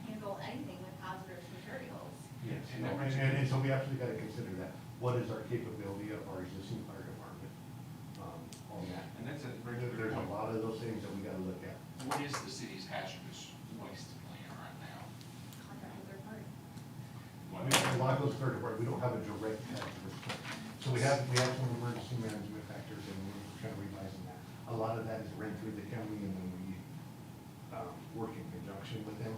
handle anything with hazardous materials. Yes, And that and so we absolutely gotta consider that. What is our capability of our existing fire department, on that? And that's a very good There's a point. lot of those things that we gotta look at. What is the city's hazardous waste plan right now? Contract with third party. I mean, a lot of those third party, we don't have a direct hazardous plan. So we have some emergency management factors, and we're kind of revising that. A lot of that is ran through the county, and then we, work in conjunction with them,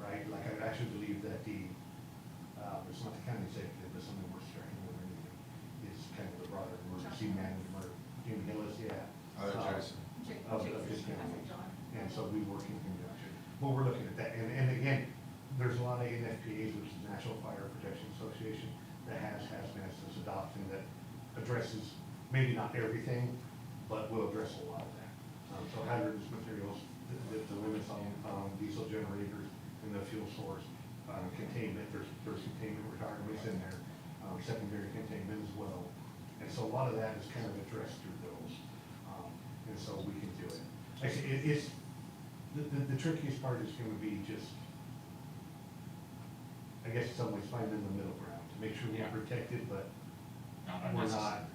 right? Like, I actually believe that it's not the county executive, but something we're striking with anything, is kind of the broader emergency management, Jim Hillis, yeah. Jason. Of his county. And so we work in conjunction. But we're looking at that, and again, there's a lot of NFPAs, which is National Fire Protection Association, that has hazmat as adoption that addresses, maybe not everything, but will address a lot of that. So hazardous materials, the limits on diesel generators and the fuel source, containment, there's containment requirements in there, secondary containment as well. And so a lot of that is kind of addressed through those, and so we can do it. Actually, it's, the trickiest part is gonna be just, I guess in some ways, finding the middle ground, to make sure Yeah. we're protected, but Not we're unnecessary. not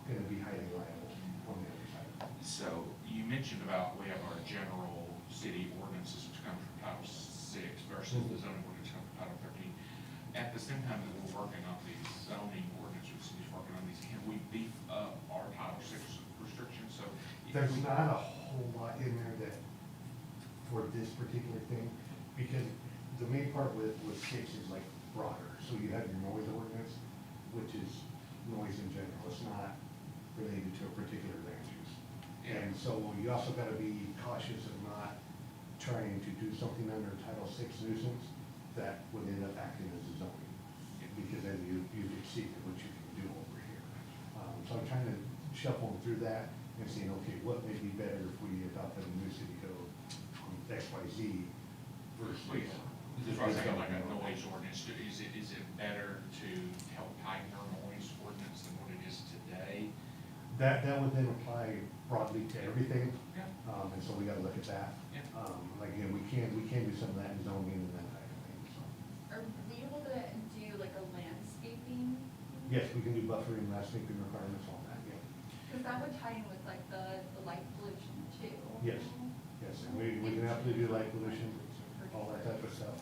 gonna be highly liable on the other side. So you mentioned about we have our general city ordinances which come from Title VI versus the zoning ordinance come from Title 13. At the same time that we're working on these zoning ordinances, the city's working on these, can we beef up our Title VI restrictions? So if There's we- not a whole lot in there that for this particular thing, because the main part with six is like broader. So you have your noise ordinance, which is noise in general, it's not related to a particular land use. And so you also gotta be cautious of not trying to do something under Title VI nuisance that would end up acting as a zoning, because then you've exceeded what you can do over here. So I'm trying to shuffle through that and seeing, okay, what may be better if we adopted a new city code on X, Y, Z versus. As far as like a noise ordinance, is it better to help tighten our noise ordinance than what it is today? That would then apply broadly to everything. Yeah. And so we gotta look at that. Yeah. Like, again, we can do some of that in zoning and that type of thing, so. Are we able to do like a landscaping? Yes, we can do buffering, landscaping requirements on that, yeah. Because that would tie in with like the light pollution too. Yes, yes, and we can absolutely do light pollution, all that type of stuff.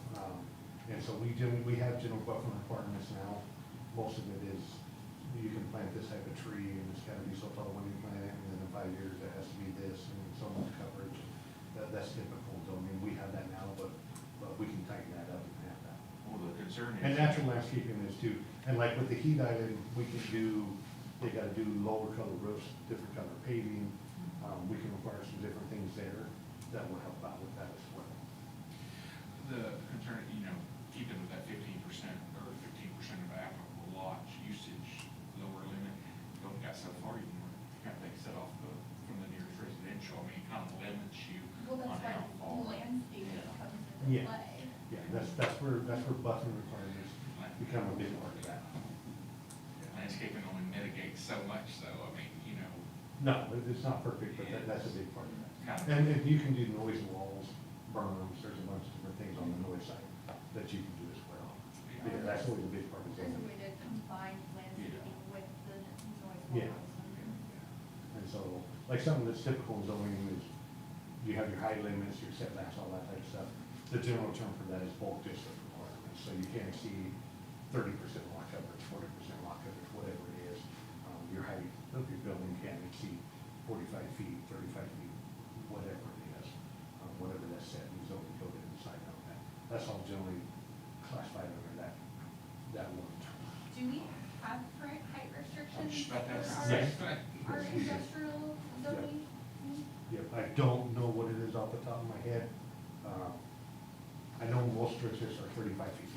And so we have general buffer requirements now. Most of it is, you can plant this type of tree and it's gotta be so tall when you plant it, and then in 5 years it has to be this and so much coverage. That's typical zoning, we have that now, but we can tighten that up and have that. Well, the concern is. And natural landscaping is too, and like with the heat island, we can do, they gotta do lower color roofs, different color paving. We can require some different things there that will help out with that as well. The concern, keeping with that 15% or 15% of applicable lots usage lower limit, you only got so far, you got things set off from the nearest residential. I mean, it kind of limits you Well, on that's how why far. landscaping comes into Yeah. play. Yeah, that's where buffering requirements become a big part of that. Landscaping only mitigates so much, so, I mean, No, it's not perfect, but that's a big part of that. kind of. And if you can do noise walls, berms, there's a bunch of different things on the noise side that you can do as well. Yeah, that's always a big part of There's a zoning. way to combine landscaping with the noise Yeah. walls. And so, like something that's typical in zoning is you have your height limits, your setbacks, all that type of stuff. The general term for that is bulk district requirements, so you can't exceed 30% lot coverage, 40% lot coverage, whatever it is. Your height of your building can't exceed 45 feet, 35 feet, whatever it is, whatever that's set in zoning code and decide on that. That's all generally classified under that one term. Do we have current height restrictions just about that. for Yes. our Yes, we do. industrial zoning? Yep, I don't know what it is off the top of my head. I know most districts are 35 feet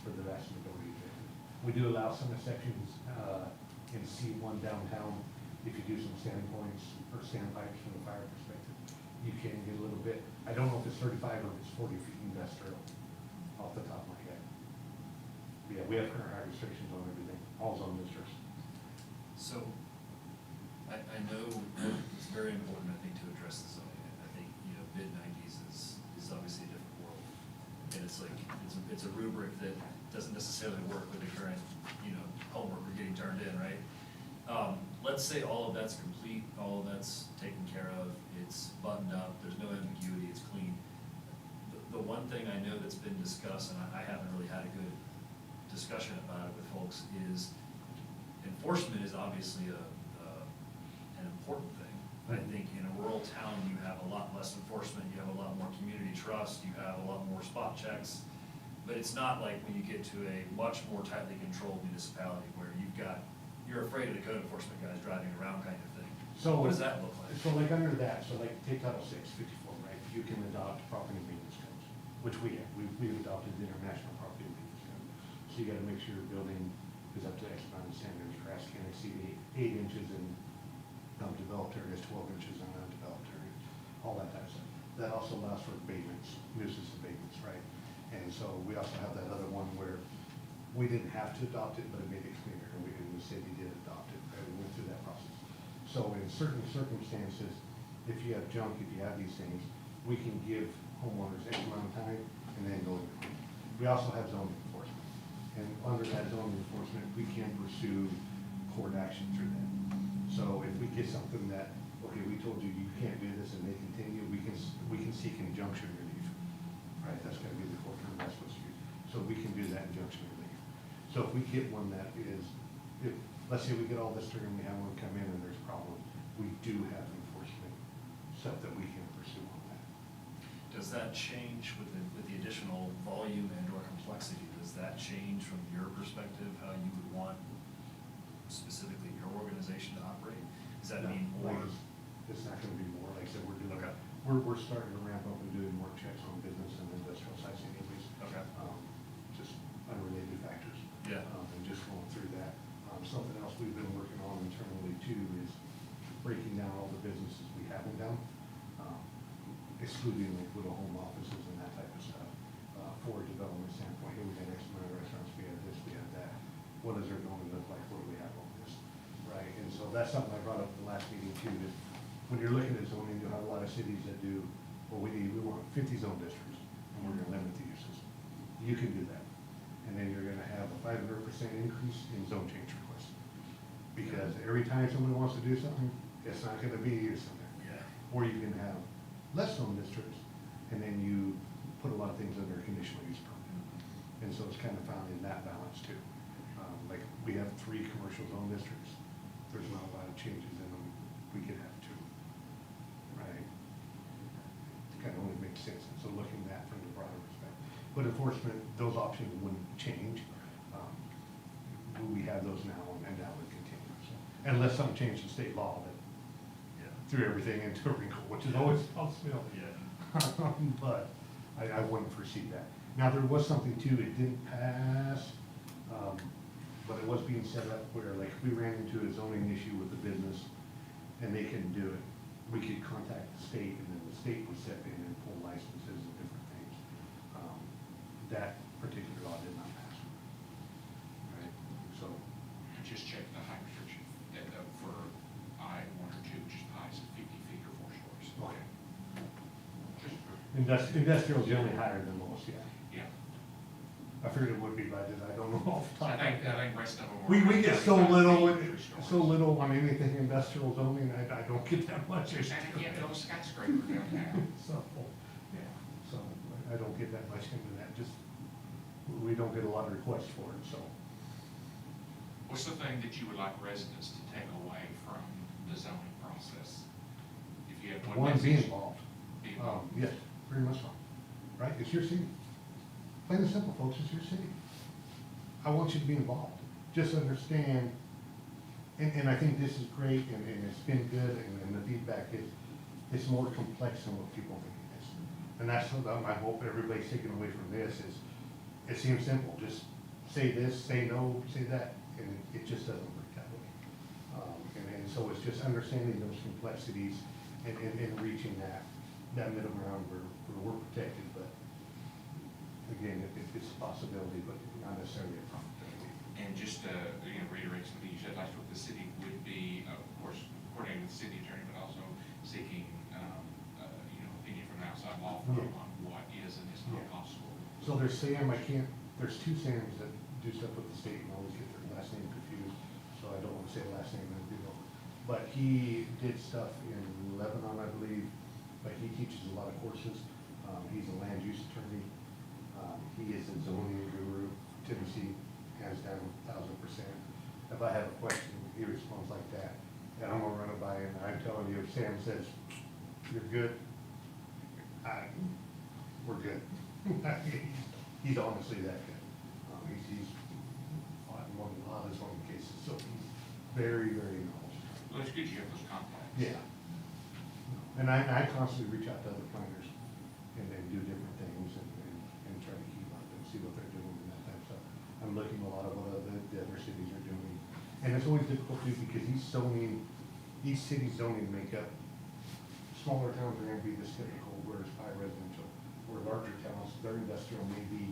for the vast majority of it. We do allow some exceptions in C1 downtown. If you do some standing points or standpipes from the fire perspective, you can get a little bit. I don't know if it's 35 or if it's 40 feet industrial off the top of my head. But yeah, we have current height restrictions on everything, all zone districts. So, I know it's very important, I think, to address the zoning. I think, mid-90s is obviously a different world. And it's like, it's a rubric that doesn't necessarily work with the current, homework we're getting turned in, right? Let's say all of that's complete, all of that's taken care of, it's buttoned up, there's no ambiguity, it's clean. The one thing I know that's been discussed, and I haven't really had a good discussion about it with folks, is enforcement is obviously an important thing. I think in a rural town, you have a lot less enforcement, you have a lot more community trust, you have a lot more spot checks. But it's not like when you get to a much more tightly controlled municipality where you're afraid of the code enforcement guys driving around kind of thing. So What does that look like? So like under that, so like take Title VI, 54, right, you can adopt property maintenance codes, which we have, we've adopted the international property maintenance code. So you gotta make sure your building is up to X amount of standards, grass can't exceed 8 inches in developed areas, 12 inches in undeveloped areas, all that type of stuff. That also allows for abatements, nuisance abatements, right? And so we also have that other one where we didn't have to adopt it, but it made it cleaner, and the city did adopt it, and we went through that process. So in certain circumstances, if you have junk, if you have these things, we can give homeowners X amount of time and then go to court. We also have zoning enforcement, and under that zoning enforcement, we can pursue court action through that. So if we get something that, okay, we told you you can't do this, and they continue, we can seek injunction relief, right? That's gonna be the court term, that's supposed to be. So we can do that injunction relief. So if we get one that is, let's say we get all this through and we have one come in and there's a problem, we do have enforcement stuff that we can pursue on that. Does that change with the additional volume and or complexity? Does that change from your perspective, how you would want specifically your organization to operate? Does that mean more? It's not gonna be more, like I said, Okay. we're starting to ramp up and doing more checks on business and industrial sites anyways. Okay. Just unrelated factors. Yeah. And just going through that. Something else we've been working on internally too is breaking down all the businesses we have in town, excluding like little home offices and that type of stuff, for a development standpoint. Here we got X amount of restaurants, we have this, we have that. What is our going to look like? What do we have on this? Right, and so that's something I brought up in the last meeting too, is when you're looking at zoning, you'll have a lot of cities that do, well, we want 50 zone districts, and we're gonna limit the uses. You can do that. And then you're gonna have a 500% increase in zone change requests. Because every time someone wants to do something, it's not gonna be use in there. Yeah. Or you can have less zone districts, and then you put a lot of things under conditional use permit. And so it's kind of found in that balance too. Like, we have 3 commercial zone districts, there's not a lot of changes in them, we could have 2. Right? It kind of only makes sense, and so looking at that from the broader perspective. But enforcement, those options wouldn't change. We have those now, and that would continue, so. Unless something changed in state law that Yeah. threw everything into a wrinkle, which is always a possibility. Yeah. But I wouldn't foresee that. Now, there was something too, it didn't pass, but it was being set up where, like, if we ran into a zoning issue with the business and they couldn't do it, we could contact the state, and then the state would step in and pull licenses and different things. That particular law did not pass. Right, so, Just check the height restriction, for I-1 or 2, just highs of 50 feet or 4 stories. okay. Just for- Industrial is generally higher than most, yeah. Yeah. I figured it would be, but I don't know off the top. I think rest of them are. We get so 35 little, feet, 3 stories. so little on anything industrial zoning, I don't get that much. Just trying to get those skyscraper downtown. So, yeah, so I don't get that much into that, just, we don't get a lot of requests for it, so. What's the thing that you would like residents to take away from the zoning process? If you have one One, be message. involved. Be involved. Yes, very much so, right, it's your city. Plain and simple, folks, it's your city. I want you to be involved, just understand, and I think this is great, and it's been good, and the feedback is, it's more complex than what people think it is. And that's what I hope everybody's taking away from this is, it seems simple, just say this, say no, say that, and it just doesn't work that way. And so it's just understanding those complexities and reaching that middle ground where we're protected, but again, it's a possibility, but not necessarily a probability. And just to, reiterate something you said last week, the city would be, of course, coordinating with the city attorney, but also seeking, opinion from an outside law firm Yeah. on what is and is not Yeah. possible. So there's Sam, there's 2 Sams that do stuff with the state and always get their last name confused, so I don't want to say the last name and do know. But he did stuff in Lebanon, I believe, but he teaches a lot of courses. He's a land use attorney. He is a zoning guru, Tennessee, hands down, 1000%. If I have a question, he responds like that, and I'm gonna run it by him, and I'm telling you, if Sam says, you're good, we're good. He's honestly that good. He's fought in one of the hottest one cases, so he's very, very knowledgeable. Well, it's good you have those contacts. Yeah. And I constantly reach out to other planners and then do different things and try to keep up and see what they're doing and that type of stuff. I'm looking a lot of what the other cities are doing. And it's always difficult too because each city's zoning makeup, smaller towns are gonna be this typical, whereas high residential, where larger towns, their industrial may be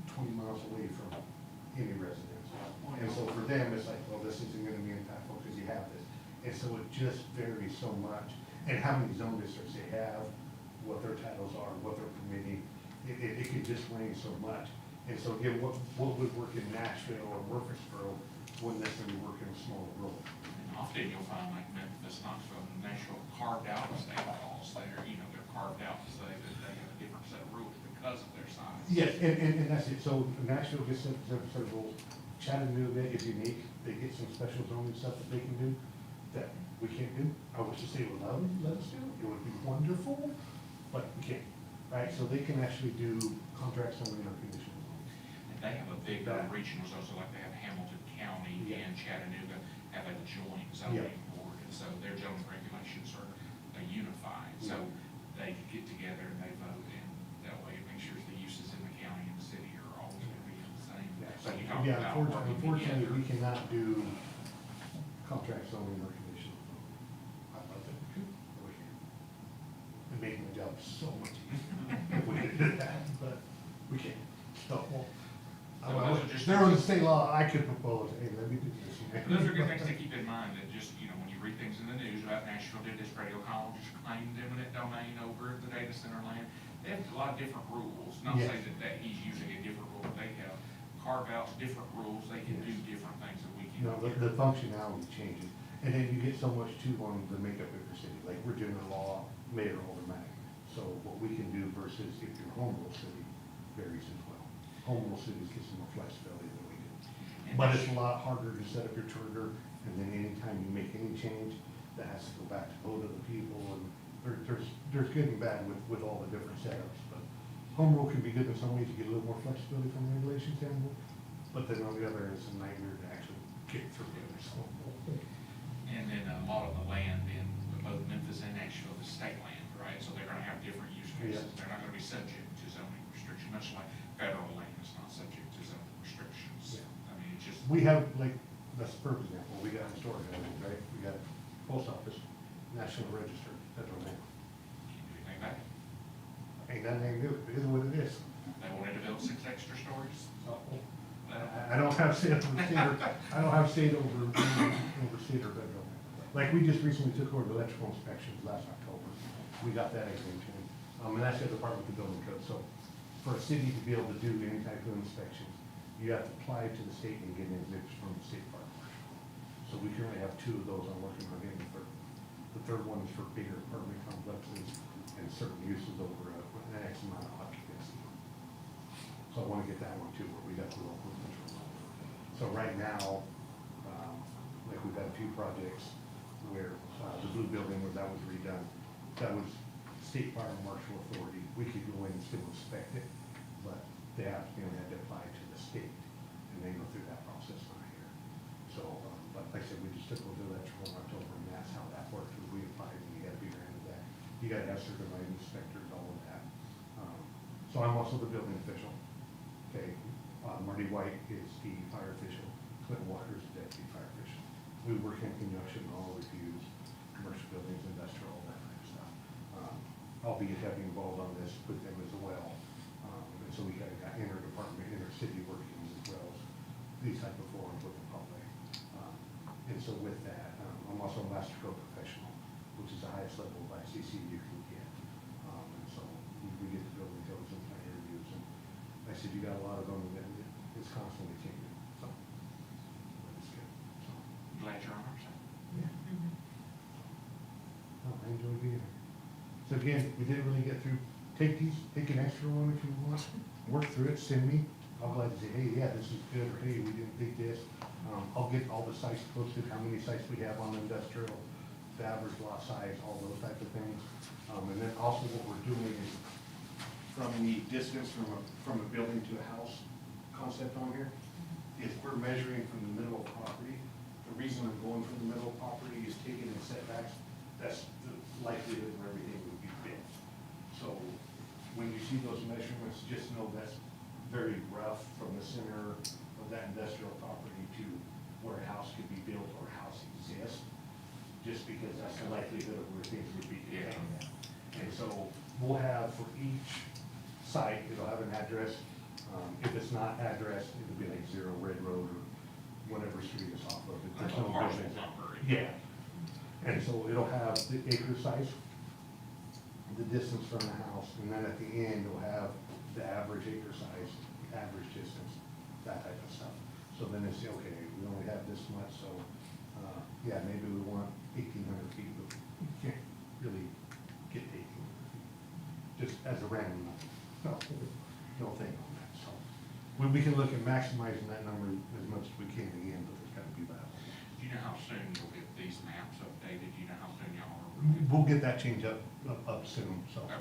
20 miles away from any residence. And so for them, it's like, well, this isn't gonna be impactful because you have this. And so it just varies so much, and how many zone districts they have, what their titles are, what they're permitting, it could just range so much. And so again, what would work in Nashville or Murfreesboro wouldn't necessarily work in a smaller rural. And often you'll find like Memphis, Knoxville, and Nashville carved out of state laws. They're carved out to say that they have a different set of rules because of their size. Yes, and that's it, so Nashville gets some sort of rules, Chattanooga is unique, they get some special zoning stuff that they can do that we can't do. I wish the state would let us do, it would be wonderful, but we can't, right? So they can actually do contracts only or conditional. And they have a big regionals also, like they have Hamilton County Yeah. and Chattanooga have a joint Yeah. zoning board. And so their zoning regulations are unified. So they get together and they vote, and that way it makes sure the uses in the county and the city are always gonna be the same. So you talk Yeah, about working unfortunately, we together. cannot do contracts only or conditional. I love it. We can. It'd make my job so much easier if we could do that, but we can't. So, those are just- there was a state law I could propose, hey, let me do this. Those are good things to keep in mind, that just, you know, when you read things in the news about Nashville did this, Radio College just claimed eminent domain over the data center land. They have a lot of different rules, not Yes. saying that he's using a different rule, but they have carve outs, different rules, they can do different things that we No, can. the functionality changes, and then you get so much too on the makeup of your city, like Virginia law, mayor automatic. So what we can do versus if you're home rule city varies as well. Home rule cities get some more flexibility than we do. But it's a lot harder to set up your charter, and then anytime you make any change, that has to go back to vote of the people, and there's good and bad with all the different setups. But home rule can be good in some ways, you get a little more flexibility from the regulation standpoint, but then on the other, it's a nightmare to actually get through it, so. And then a lot of the land in both Memphis and Nashville is state land, right? So they're gonna have different use cases. Yeah. They're not gonna be subject to zoning restrictions, much like federal land is not subject to zoning restrictions. Yeah. I mean, it's just. We have, like, that's a perfect example, we got historic buildings, right? We got post office, National Register, federal land. Can't do anything about it. Ain't that anything new, it is what it is. They wanted to build 6 extra stories. I don't have state over state, I don't have state over state or federal. Like, we just recently took over the electrical inspections last October. We got that exemption, and that's the other part with the building code. So for a city to be able to do any type of inspections, you have to apply to the state and get an exemption from the state fire marshal. So we currently have 2 of those, I'm working on getting the third. The third one is for bigger apartment complexes and certain uses over an X amount of occupancy. So I wanna get that one too, where we got the local control. So right now, like we've got a few projects where, the blue building where that was redone, that was state fire marshal authority. We could go in and still inspect it, but they have, had to apply to the state, and they go through that process on here. So, but like I said, we just took over the electrical in October, and that's how that works, is we applied, and you gotta be granted that. You gotta have certified inspectors, all of that. So I'm also the building official. Okay, Marty White is the fire official, Clint Walker is the deputy fire official. We work in conjunction on all reviews, commercial buildings, industrial, all that kind of stuff. Albeit having involved on this with them as well. And so we got interdepartment, intercity workings as well as these type of forums with the public. And so with that, I'm also a master code professional, which is the highest level of ICC you can get. And so we get the building codes and plan reviews, and I said, you got a lot of them, and it's constantly changing, so. But it's good, so. Glad you're on our side. Oh, I enjoy being here. So again, we didn't really get through, take an extra one if you want, work through it, send me. I'll glad to say, hey, yeah, this is good, or hey, we didn't think this. I'll get all the sites posted, how many sites we have on industrial, the average lot size, all those type of things. And then also what we're doing is from the distance from a building to a house concept on here, is we're measuring from the middle of property. The reason I'm going from the middle of property is taking the setbacks, that's the likelihood where everything would be built. So when you see those measurements, just know that's very rough from the center of that industrial property to where a house could be built or a house exists, just because that's the likelihood of where things would be contained. And so we'll have for each site, it'll have an address. If it's not addressed, it'll be like 0 Red Road or whatever street it's off of. If there's Like a no parcel buildings. number. Yeah. And so it'll have the acre size, the distance from the house, and then at the end, it'll have the average acre size, average distance, that type of stuff. So then it's, okay, we only have this much, so, yeah, maybe we want 1,800 feet, but we can't really get 1,800 feet. Just as a random number, no thing on that, so. We can look at maximizing that number as much as we can again, but it's gotta be viable. Do you know how soon you'll get these maps updated? Do you know how soon y'all are? We'll get that change up soon, so. Okay.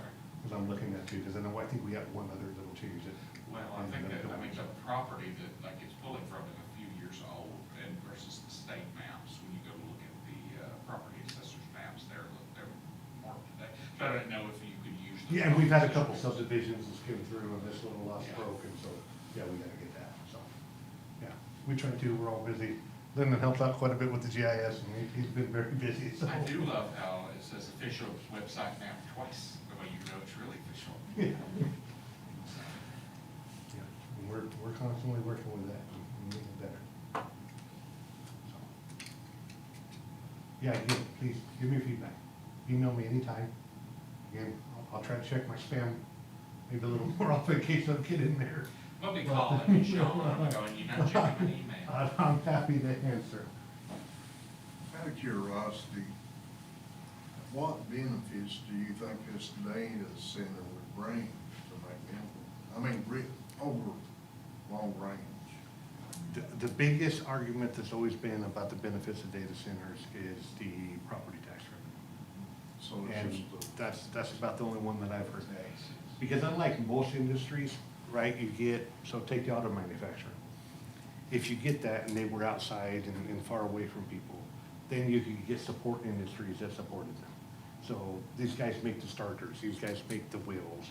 Because I'm looking at two, because I know, I think we have one other little change that. Well, I think that, I mean, the property that, like, it's pulling from is a few years old and versus the state maps, when you go look at the, property assessor's maps, they're more up to date. So I don't know if you could use. the Yeah, and we've had a couple property subdivisions that skim through and this little lost Yeah. broke, and so, yeah, we gotta get that, so. Yeah, we try to, we're all busy. Lyndon helps out quite a bit with the GIS, and he's been very busy, so. I do love how it says official website now twice, the way you know it's really official. Yeah. Yeah, and we're constantly working with that and making it better. So. Yeah, again, please, give me feedback. Email me anytime. Again, I'll try to check my spam maybe a little more often in case I don't get in there. Let me call it, Sean, I'm going, you're not checking my email. I'm happy to answer. Out of curiosity, what benefits do you think this data center would bring to McMinnville? I mean, over long range. The biggest argument that's always been about the benefits of data centers is the property tax revenue. So And it's just that's about the only one that I've heard. Because unlike most industries, right, you get, so take the auto manufacturer. If you get that and they were outside and far away from people, then you could get support industries that supported them. So these guys make the starters, these guys make the wheels,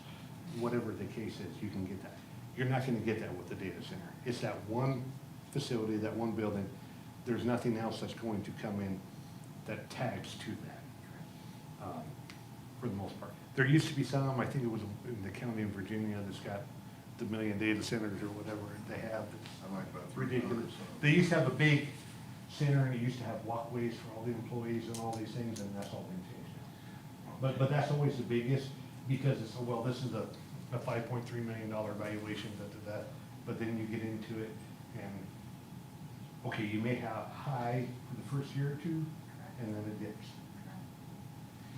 whatever the case is, you can get that. You're not gonna get that with the data center. It's that one facility, that one building. There's nothing else that's going to come in that tags to that, for the most part. There used to be some, I think it was in the county of Virginia, that's got the million data centers or whatever they have. I like about It's ridiculous. 300. They used to have a big center and it used to have walkways for all the employees and all these things, and that's all been changed now. But that's always the biggest, because it's, well, this is a $5.3 million valuation, but then you get into it and, okay, you may have high for the first year or two, and then it dips.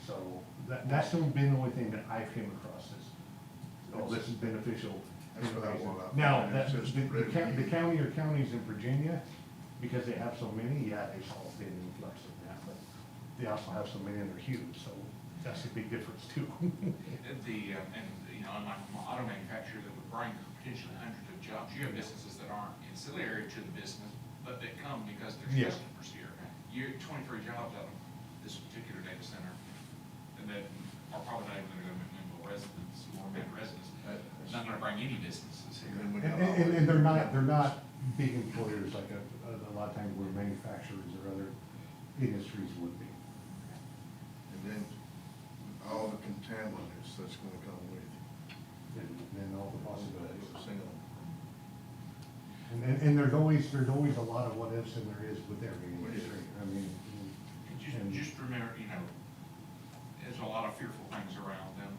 So that's been the only thing that I've came across is, oh, this is beneficial. That's what I want. Now, It's just the county or counties in Virginia, because they have so many, yeah, they saw a big influx of that, but they also have so many and they're huge, so that's a big difference too. And, you know, unlike auto manufacturer that would bring potentially hundreds of jobs, you have businesses that aren't ancillary to the business, but that come because Yeah. there's customers here. You're 23 jobs out of this particular data center, and that are probably not even gonna go to McMinnville residents or Mid residents. It's not gonna bring any businesses And here. then we got all And they're not big employers like a lot of times where manufacturers or other industries would be. And then all the contaminants that's gonna come with it. And then all the possibilities. And And there's always a lot of what ifs and there is with every industry. I mean, And just remember, you know, there's a lot of fearful things around them.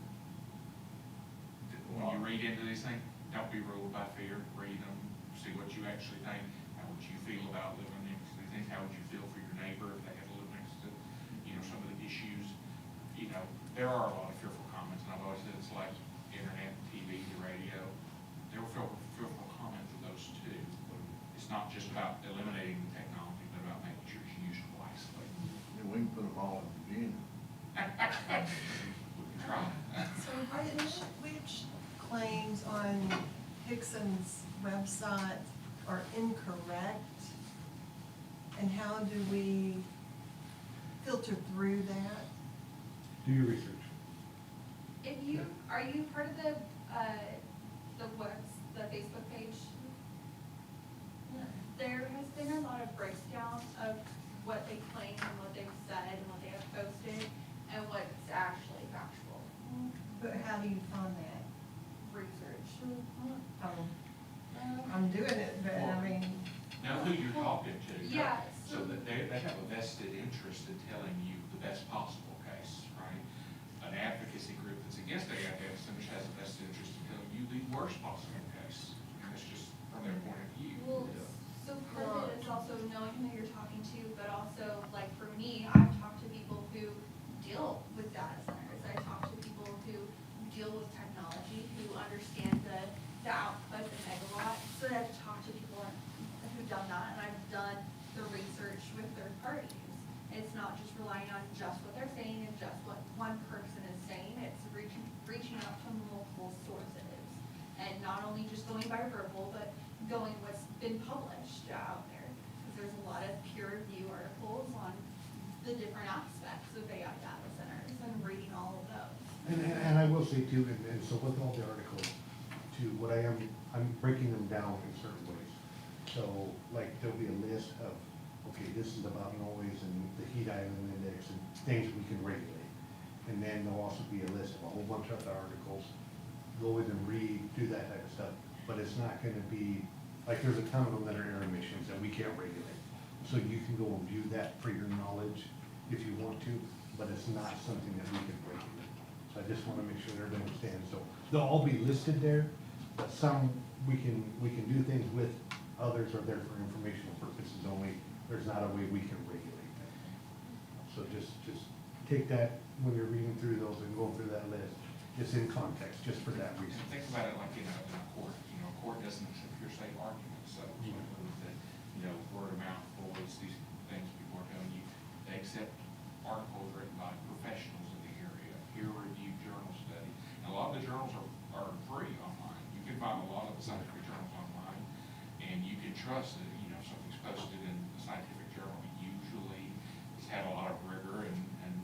When you read into these things, don't be ruled by fear, read them, see what you actually think, how would you feel about living next to these things, how would you feel for your neighbor if they had to live next to, you know, some of the issues. You know, there are a lot of fearful comments, and I've always said it's like internet, TV, the radio. There were fearful comments of those too. It's not just about eliminating the technology, but about making sure it's used wisely. then we can put them all in Virginia. We can try. So which claims on Hickson's website are incorrect? And how do we filter through that? do your research. If you, are you part of the Facebook page? There has been a lot of breakdown of what they claim and what they've said and what they have posted and what's actually factual But how do you find that? research. I'm doing it, but I mean, Know who you're talking to. Yes. So that they have a vested interest in telling you the best possible case, right? An advocacy group that's against AI data centers has a vested interest in telling you the worst possible case. And that's just from their point of view. Well, so part of it is also knowing who you're talking to, but also, like, for me, I've talked to people who deal with data centers. I talk to people who deal with technology, who understand the output, the megawatt. So I've talked to people who've done that, and I've done the research with third parties. It's not just relying on just what they're saying and just what one person is saying. It's reaching out going by verbal, but going what's been published out there. Because there's a lot of peer review articles on the different aspects of AI data centers and reading all of those. And I will say too, and so with all the articles, too, what I'm breaking them down in certain ways. So, like, there'll be a list of, okay, this is about noise and the heat island index and things we can regulate. And then there'll also be a list of a whole bunch of other articles, go in and read, do that type of stuff. But it's not gonna be, like, there's a ton of them that are air emissions that we can't regulate. So you can go and view that for your knowledge if you want to, but it's not something that we can regulate. So I just wanna make sure everybody understands. So they'll all be listed there, but some we can do things with, others are there for informational purposes only. There's not a way we can regulate that. So just take that when you're reading through those and going through that list, it's in context, just for that reason. And think about it like in a court, a court doesn't accept hearsay arguments, so, that, word of mouth, voice, these things people are telling you, they accept articles written by professionals in the area, peer-reviewed journal study. And a lot of the journals are free online. You can find a lot of the scientific journals online, and you can trust that, something's posted in a scientific journal usually has had a lot of rigor and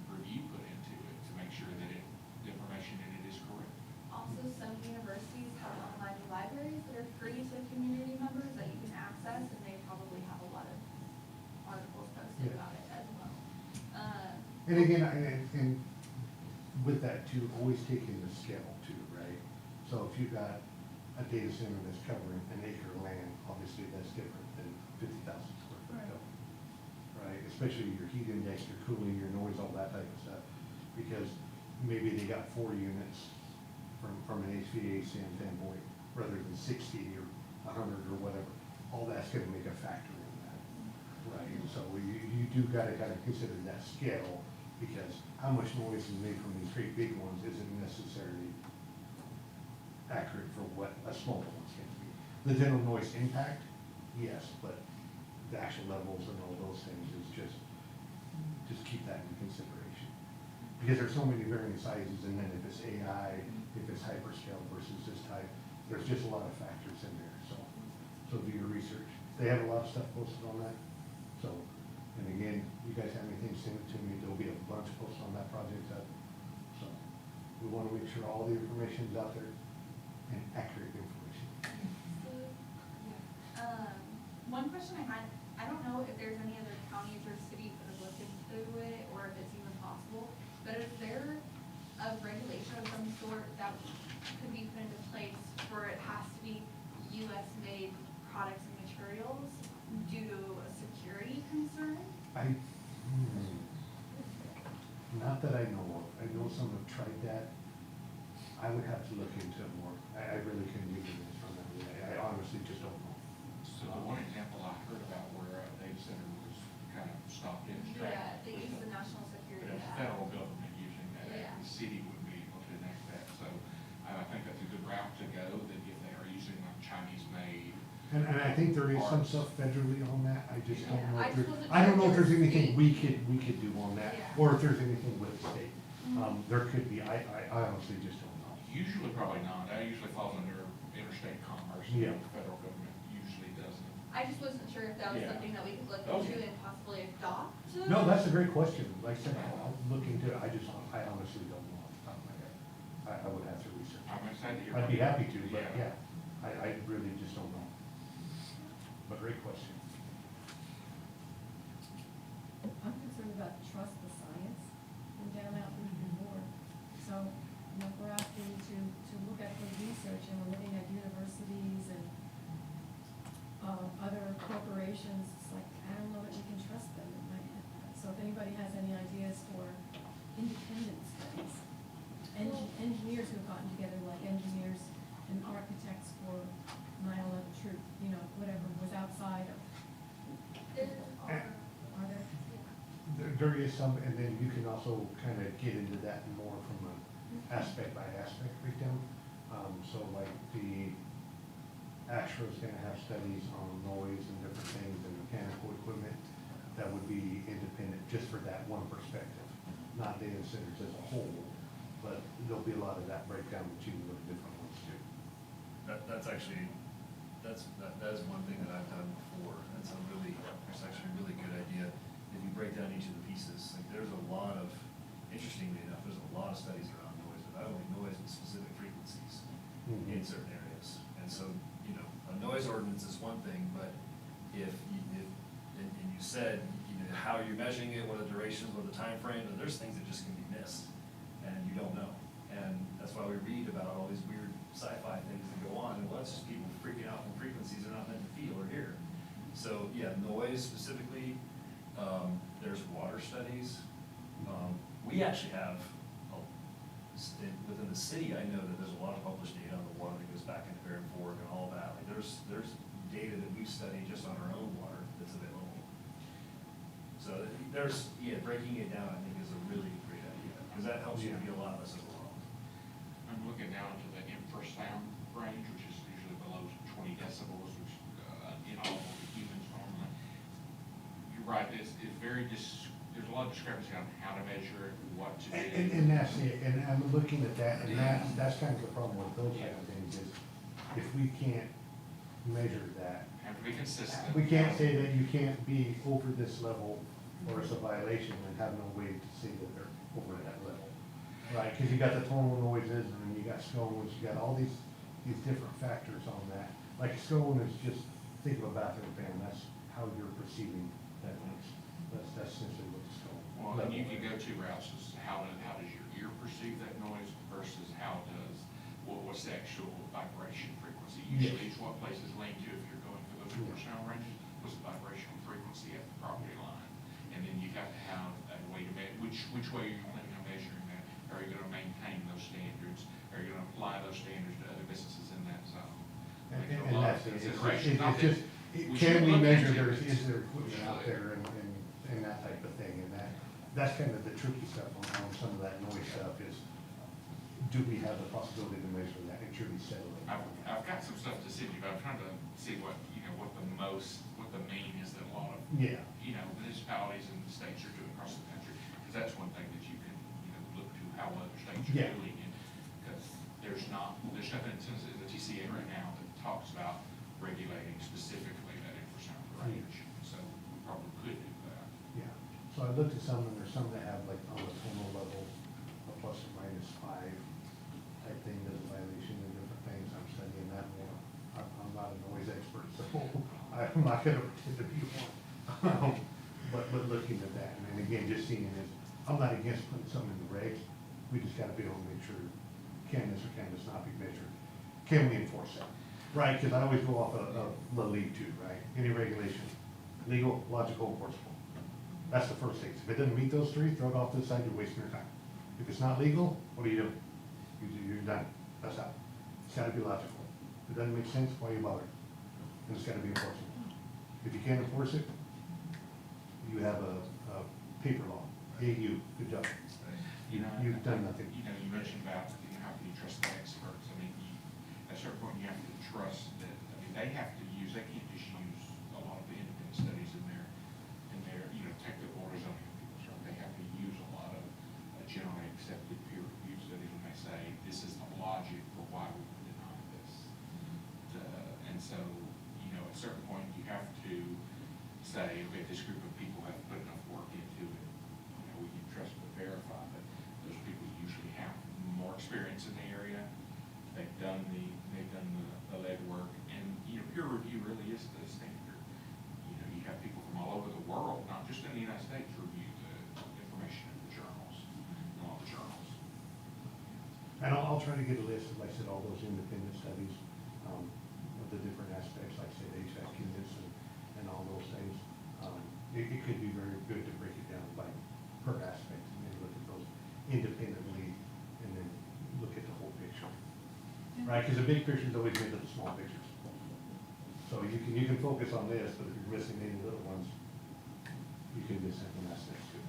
review put into it to make sure that the information in it is correct. Also, some universities have online libraries that are free to community members that you can access, and they probably have a lot of articles posted Yeah. about it as well. And again, and with that too, always taking the scale too, right? So if you've got a data center that's covering an acre of land, obviously that's different than 50,000 square foot Right. building. Right, especially your heat index, your cooling, your noise, all that type of stuff. Because maybe they got 4 units from an HVAC standpoint, rather than 60 or 100 or whatever. All that's gonna make a factor in that, right? And so you do gotta kind of consider that scale, because how much noise is made from these great big ones isn't necessarily accurate for what a smaller one's gonna be. The general noise impact, yes, but the actual levels and all those things is just keep that in consideration. Because there's so many varying sizes, and then if it's AI, if it's hyperscale versus this type, there's just a lot of factors in there, so do your research. They have a lot of stuff posted on that, so, and again, you guys have anything, send it to me, there'll be a bunch posted on that project up. So, we wanna make sure all the information's out there and accurate information. One question I had, I don't know if there's any other counties or cities that have looked into it, or if it's even possible, but is there a regulation of some sort that could be put into place where it has to be US-made products and materials due to a security concern? Not that I know of. I know some have tried that. I would have to look into it more. I really couldn't give you this from that. I honestly just don't know. So the one example I heard about where a data center was kind of stopped in its tracks. Yeah, they use the National Security But it's Act. federal government using that, Yeah. the city wouldn't be able to enact that, so I think that's a good route to go, that if they are using like Chinese-made. And I think there is some parts. stuff federally on that. I just don't Yeah, know I if just there, wasn't I don't sure know if if there's there's anything state- we could do on that, Yeah. or if there's anything with the state. Mhm. There could be. I honestly just don't know. Usually probably not, that usually falls under interstate commerce, Yeah. the federal government usually doesn't. I just wasn't sure if that was Yeah. something that we could look Oh, into yeah. and possibly adopt. No, that's a great question. Like I said, I'll look into it. I honestly don't know off the top of my head. I would have to research. I'm excited to hear. I'd be about happy it. to, but yeah, I really just don't know. But great question. I'm concerned about trust the science and down out even more. So, we're asking to look at the research, and we're looking at universities and other corporations. It's like, I don't know that we can trust them. So if anybody has any ideas for independent studies, engineers who have gotten together, like engineers and architects for mile of truth, whatever was outside of, There are, are there? There is some, and then you can also kind of get into that more from an aspect by aspect breakdown. So like the ASHRA is gonna have studies on noise and different things and mechanical equipment that would be independent just for that one perspective, not data centers as a whole, but there'll be a lot of that breakdown that you can look at different ones too. That's actually, that is one thing that I've done before. That's actually a really good idea. If you break down each of the pieces, like there's a lot of, interestingly enough, there's a lot of studies around noise, but not only noise, but specific frequencies in certain areas. And so, you know, a noise ordinance is one thing, but if you said, you know, how you're measuring it, what the durations, what the time frame, and there's things that just can be missed, and you don't know. And that's why we read about all these weird sci-fi things that go on, and well, it's just people freaking out from frequencies they're not meant to feel or hear. So, yeah, noise specifically, there's water studies. We actually have, within the city, I know that there's a lot of published data on the water that goes back into Bear and Fork and all that. Like, there's data that we've studied just on our own water that's available. So there's, yeah, breaking it down, I think, is a really great idea, because that helps you be a lot less overwhelmed. I'm looking down to the infrasound range, which is usually below 20 decibels, which, inaudible to humans normally. You're right, it's very there's a lot of discrepancy on how to measure it, what to do. And that's it, and I'm looking at that, and that's kind of the problem with those type of things is, if we can't measure that, Have to be consistent. we can't say that you can't be over this level, or it's a violation, and have no way to say that they're over that level. Right, because you got the tonal noises, and then you got scones, you got all these different factors on that. Like scone is just, think of a bathroom fan, that's how you're perceiving that noise. That's essentially what the scone. Well, and you could go two routes, is how does your ear perceive that noise versus what's the actual vibration frequency? Usually it's what places lean to if you're going for those infrasound ranges, what's the vibrational frequency at the property line? And then you have to have a way to which way are you planning on measuring that? Are you gonna maintain those standards? Are you gonna apply those standards to other businesses in that zone? And that's it, Consideration. it's just, can we measure is there equipment out there and that type of thing, and that's kind of the tricky stuff on some of that noise stuff is, do we have the possibility to measure that, and should we settle it? I've got some stuff to send you, but I'm trying to see what the mean is that a lot of, Yeah. municipalities and states are doing across the country. Because that's one thing that you can, look to how other states Yeah. are doing it. Because there's nothing in the TCA right now that talks about regulating specifically that infrasound range. So we probably could do that. Yeah, so I looked at some, and there's some that have like on the tonal level, a plus or minus 5 type thing, there's a violation and different things, I'm studying that more. I'm not a noise expert, so I'm not gonna pretend to be one. But looking at that, and then again, just seeing it, I'm not against putting something in the regs, we just gotta be able to make sure, can this or can this not be measured? Can we enforce that? Right, because I always go off of the lead too, right? Any regulation, legal, logical, enforceable. That's the first thing. If it doesn't meet those three, throw it off to the side, you're wasting your time. If it's not legal, what are you doing? You're done. That's out. It's gotta be logical. If it doesn't make sense, why are you bothering? And it's gotta be enforceable. If you can't enforce it, you have a paper law. Hey, good job. You've done nothing. You mentioned about, how can you trust the experts? I mean, at a certain point, you have to trust that, they have to use, they can't just use a lot of the independent studies in their, technical or zoning people, so they have to use a lot of generally accepted peer-reviewed studies when they say, this is the logic for why we would deny this. And so, at a certain point, you have to say, okay, this group of people have put enough work into it, we can trust but verify, but those people usually have more experience in the area, they've done the legwork, and, peer review really is the standard. You have people from all over the world, not just in the United States, review the information in the journals, in all the journals. And I'll try to get a list of, like I said, all those independent studies, of the different aspects, like I said, HVAC units and all those things. It could be very good to break it down by per aspect, and then look at those independently, and then look at the whole picture. Right, because the big picture is always made of the small pictures. So you can focus on this, but if you're missing any little ones, you can miss certain aspects too.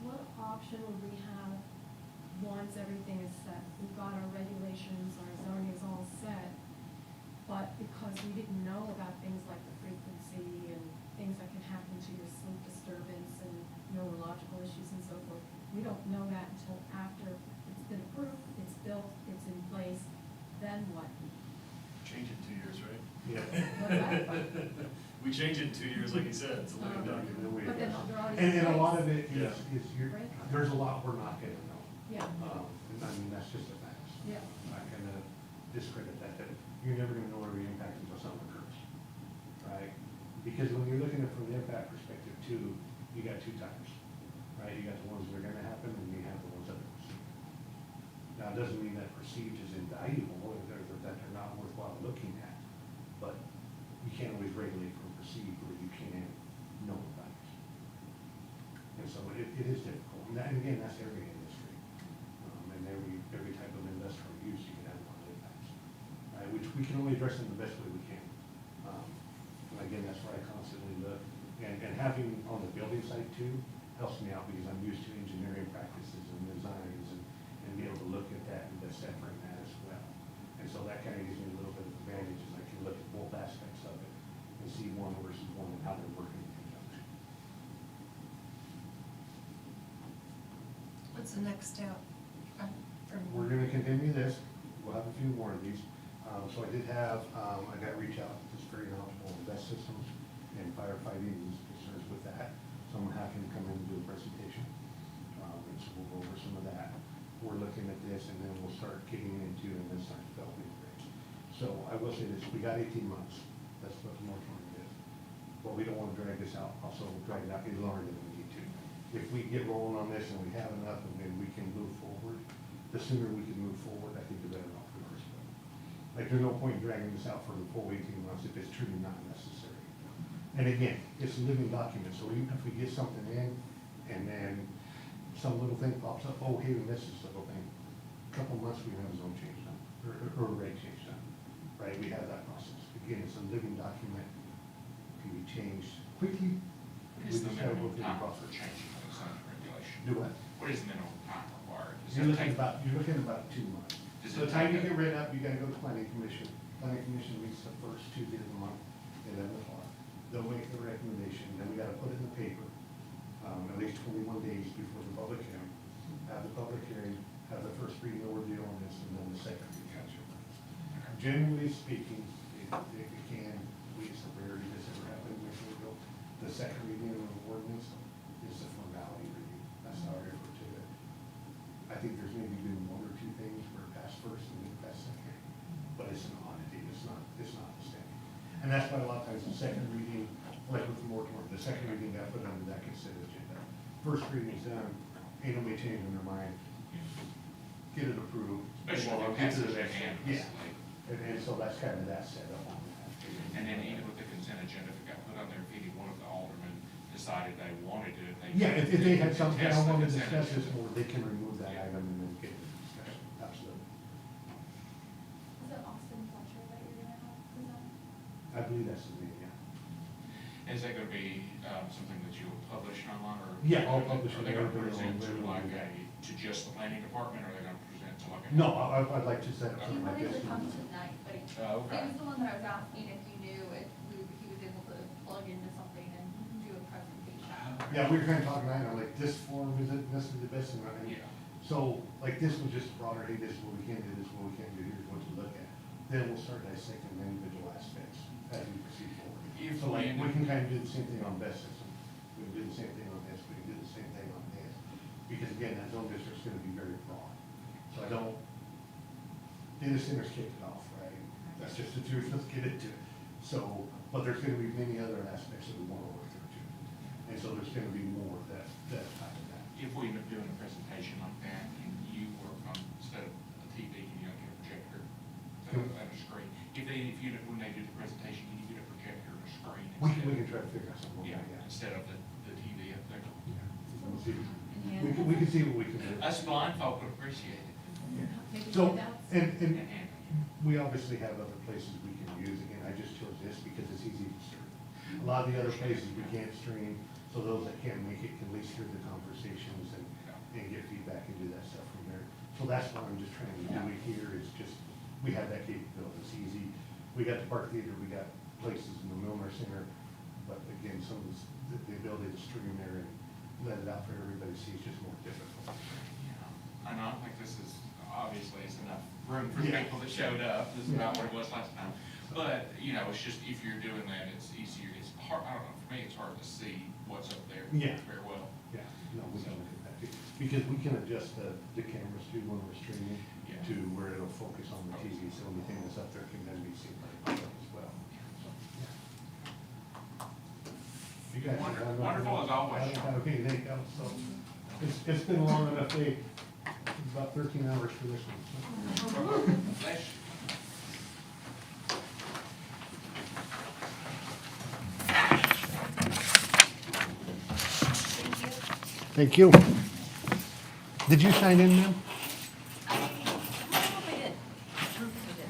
What option would we have once everything is set? We've got our regulations, our zoning is all set, but because we didn't know about things like the frequency and things that can happen to your sleep disturbance and neurological issues and so forth, we don't know that until after it's been approved, it's built, it's in place, then what? We change it in 2 years, like you said, it's a living document. But then there are. And a lot of it Yeah. is there's a lot we're not gonna know. Yeah, And I mean, that's just a fact. Yeah. I'm not gonna discredit that you're never gonna know every impact until something occurs, right? Because when you're looking at it from the impact perspective too, you got two types, right? You got the ones that are gonna happen, and you have the ones that are perceived. Now, it doesn't mean that perceived is invaluable, or that they're not worthwhile looking at, but you can't always regulate from perceived where you can know values. And so it is difficult, and again, that's every industry, and every type of industrial use, you can have a lot of impacts, right? Which we can only address in the best way we can. And again, that's where I constantly look, and having on the building side too, helps me out because I'm used to engineering practices and designs and be able to look at that and decipher that as well. And so that kind of gives me a little bit of advantage, is I can look at both aspects of it and see one versus one and how they're working in conjunction. What's the next step? We're gonna continue this, we'll have a few more of these. So I did have, I got reach out to this very knowledgeable in best systems and firefighting and concerns with that. So I'm gonna have him come in and do a presentation. And so we'll go over some of that. We're looking at this, and then we'll start getting into and then start developing grades. So I will say this, we got 18 months, that's what the moratorium is. But we don't wanna drag this out, also drag it out any longer than we need to. If we get rolling on this and we have enough and then we can move forward, the sooner we can move forward, I think the better off we are. Like, there's no point in dragging this out for the full 18 months if it's truly not necessary. And again, it's a living document, so even if we get something in and then some little thing pops up, oh, hey, we missed this little thing. A couple months, we have a zone change done, or a rate change done, right? We have that process. Again, it's a living document, can be changed quickly. What We is the just gotta go minimum through the time for process. changing the zoning regulation? Do what? What is the minimum time required? Does You're that looking at about 2 months. Does So it the time you take get read up, you gotta go to planning commission. Planning commission meets the first Tuesday of the month, 11 o'clock. They'll make the recommendation, then we gotta put it in the paper, at least 21 days before the public hearing. Have the public hearing, have the first reading over the ordinance, and then the second reading. Generally speaking, it can, it's a rarity this ever happened, the second reading of the ordinance is a formality review. That's how I refer to it. I think there's maybe been one or two things where it passed first and then passed second, but it's an oddity, it's not the standard. And that's why a lot of times the second reading, like with the moratorium, the second reading got put under that consent agenda. First reading's done, ain't nobody changing their mind, get it approved. Especially if it Get to passes the next- unanimously. Yeah, and so that's kind of that setup on that. And then even with the consent agenda, if it got put on there, if any one of the aldermen decided they wanted it, they. Yeah, if they had something, I contest the want to consent discuss this agenda. more, they can remove that Yeah. item and then get the discussion, absolutely. Is it Austin Fletcher that you're gonna have present? I believe that's the name, yeah. Is that gonna be, something that you'll publish online, or? Yeah, I'll publish Are it. they gonna Everybody will- present to everyone like will get it. to just the planning department, or are they gonna present to like a? No, I'd like to set up He something like wanted this. to come tonight, but he Oh, okay. was the one that I was asking if you knew if he was able to plug into something and do a presentation. Yeah, we were kind of talking tonight, I'm like, this form isn't necessarily the best, and Yeah. so, like, this was just broader, hey, this is what we can do, this is what we can't do, here's what to look at. Then we'll start dissecting the individual aspects as we proceed forward. If So like, we- we can kind of do the same thing on best system, we can do the same thing on this, we can do the same thing on this. Because again, that zone district's gonna be very broad. So I don't, data centers kicked it off, right? That's just the truth, let's get into it. So, but there's gonna be many other aspects that we wanna work through too. And so there's gonna be more of that type of that. If we end up doing a presentation like that, can you work on, instead of a TV, can you like get a projector? And a screen? When they do the presentation, can you get a projector and a screen? We instead can of- try to figure out something Yeah, like that. instead of the TV up there. We'll see. We can see what we can do. Us blind folk would appreciate it. maybe So, handouts. and And we obviously have other places we can use, again, I just chose this because it's easy to stream. A lot of the other places we can't stream, so those that can't make it can at least hear the conversations and get feedback and do that stuff from there. So that's what I'm just trying to do here, is just, we have that capability, it's easy. We got the Park Theater, we got places in the Milner Center, but again, some of this, the ability to stream there and let it out for everybody to see is just more difficult. I don't think this is, obviously, it's enough room for the Yeah. people that showed up. This is about what it was last time. But, you know, it's just, if you're doing that, it's easier, it's hard, I don't know, for me, it's hard to see what's up there Yeah. very well. Yeah, no, we can look at that too, because we can adjust the cameras too when we're streaming Yeah. to where it'll focus on the TV, so anything that's up there can then be seen by the public as well. So, yeah. You guys have had enough- Wonderful as always, Sean. Okay, there you go, so, it's been a long enough day, it's about 13 hours for this one. Bless you. Thank you. Did you sign in, ma'am? I don't know if I did. I did.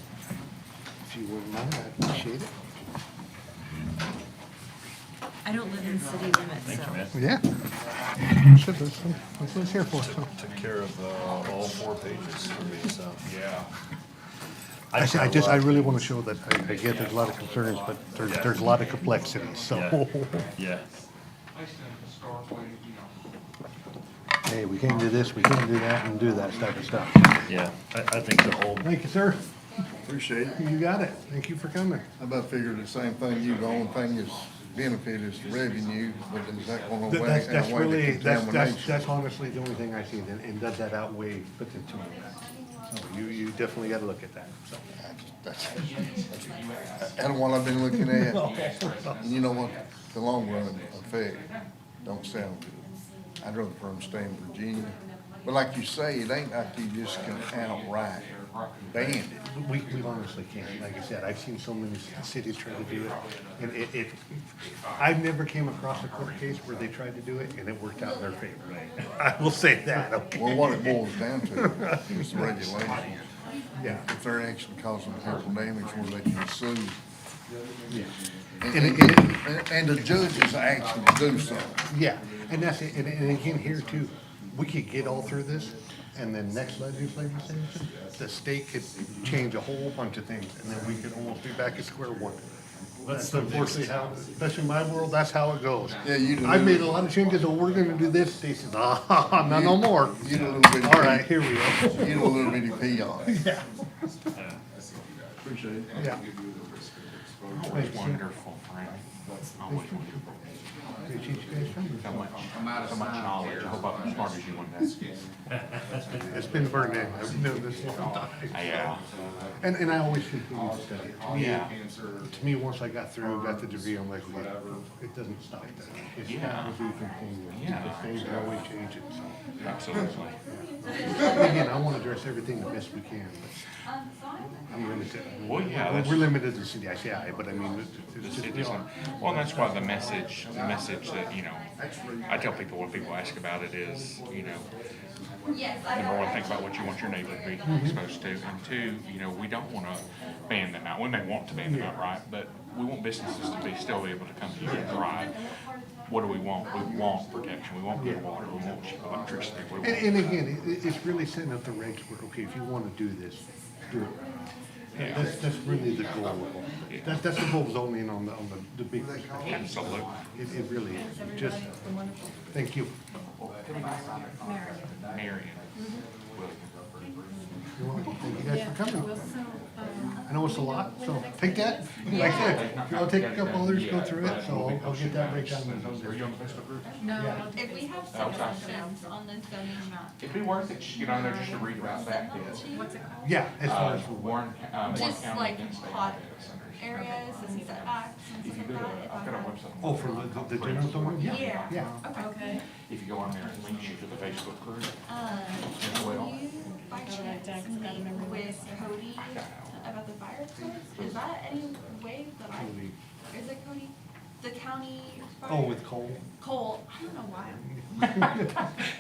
If you wouldn't mind, I appreciate it. I don't live in city limits, so. Yeah. That's what it's here for, so. Took care of all 4 pages for me, so. Yeah. I really want to show that I get there's a lot of concerns, but there's a lot of complexities, so. Yeah. Place in historically, you know, Hey, we can't do this, we can't do that, and do that type of stuff. Yeah, I think the whole, Thank you, sir. Appreciate it. You got it. Thank you for coming. I about figured the same thing, the only thing is benefit is the revenue, but is that gonna That's outweigh really, the that's contamination? honestly the only thing I see, and does that outweigh potential impact? So you definitely gotta look at that, so. That's what I've been looking at. And you know what, the long run effect don't sound good. I'd rather for them stay in Virginia. But like you say, it ain't like you just can outright ban it. We honestly can't. Like I said, I've seen so many cities try to do it, and I've never came across a court case where they tried to do it and it worked out in their favor. I will say that, okay? Well, what it boils down to is the regulations. Yeah. If they're actually causing harmful damage where they can sue. Yeah. And the judges actually do something. Yeah, and that's it, and again, here too, we could get all through this, and then next legislative session, the state could change a whole bunch of things, and then we could almost be back at square one. That's unfortunately how, especially in my world, that's how it goes. Yeah, you do. I've made a lot of changes, oh, we're gonna do this, they said, ah, no more. You do a little bit. All right, here we go. You do a little bitty peon. Yeah, Appreciate it. yeah. always wonderful, Frank. Always wonderful. Appreciate you guys coming. So much knowledge. I hope I'm as smart as you on that. It's been burned in, I've known this a long time. Yeah. And I always continue to study it. Yeah. To me, once I got through, got the degree, I'm like, okay, it doesn't stop there. It's Yeah. got to be continuous. Yeah. Because things are always changing, so. Absolutely. Again, I want to address everything the best we can, but I'm limited. Well, yeah, that's- We're limited to CDICI, but I mean, it's just, It isn't, well, and that's why the message that, you know, I tell people when people ask about it is, you know, number one, think about what you want your neighbor to be exposed to, and two, you know, we don't want to ban them out. We may want to ban them out, right? But we want businesses to be still able to come to you and thrive. What do we want? We want protection. We want good water. We want electricity. We want- and again, it's really setting up the regs where, okay, if you want to do this, do it. Yeah. That's really the goal of it. That's the goal, zoning on the big picture. Absolutely. It really is. Just, thank you. Marion. You're welcome. Thank you guys for coming. Well, so, I know it's a lot, so take that. Like I said, if you want to take a couple others, go through it, so I'll get that breakdown. Are you on the Facebook group? no, I Yeah. don't think If we have Okay. suggestions on the zoning map, It'd be worth it just to get on there just to read about that bit. what's it called? Yeah, as far as. Warren just County like density hot centers. areas and setbacks and If you stuff go like to, that. I've got a website. Oh, for the general zone? Yeah. Yeah. Okay. If you go on there, it links you to the Facebook group. Will you by chance meet with Cody about the fire codes? Is that any way that Cody. is it Cody? The county fire? Oh, with Cole? Cole, I don't know why.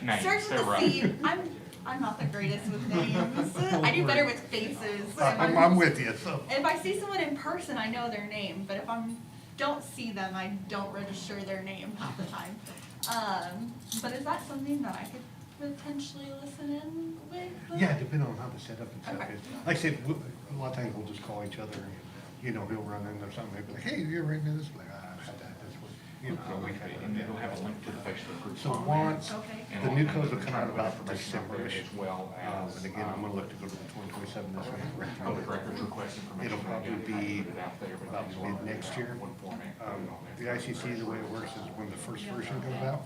Names, Starts they're with a rough. C. I'm not the greatest with names. I do better with faces. If I'm with you, so. If I see someone in person, I know their name, but if don't see them, I don't register their name half the time. But is that something that I could potentially listen in with? Yeah, depending on how the setup and stuff Okay. is. Like I said, a lot of times we'll just call each other and, you know, he'll run into something, he'll be like, hey, you ever read me this? Like, I had that, that's what, you know. for a week, and it'll have a link to the Facebook group. So on once, there. Okay. And the it'll new have codes a will come ton out of about information on there December-ish. as well as. And again, I'm gonna look to go to the 2027 this one. Public records request information. It'll probably be Put it out there, but about things will mid next year. One format, put it on there. The ICC, the way it works is when the first version comes out,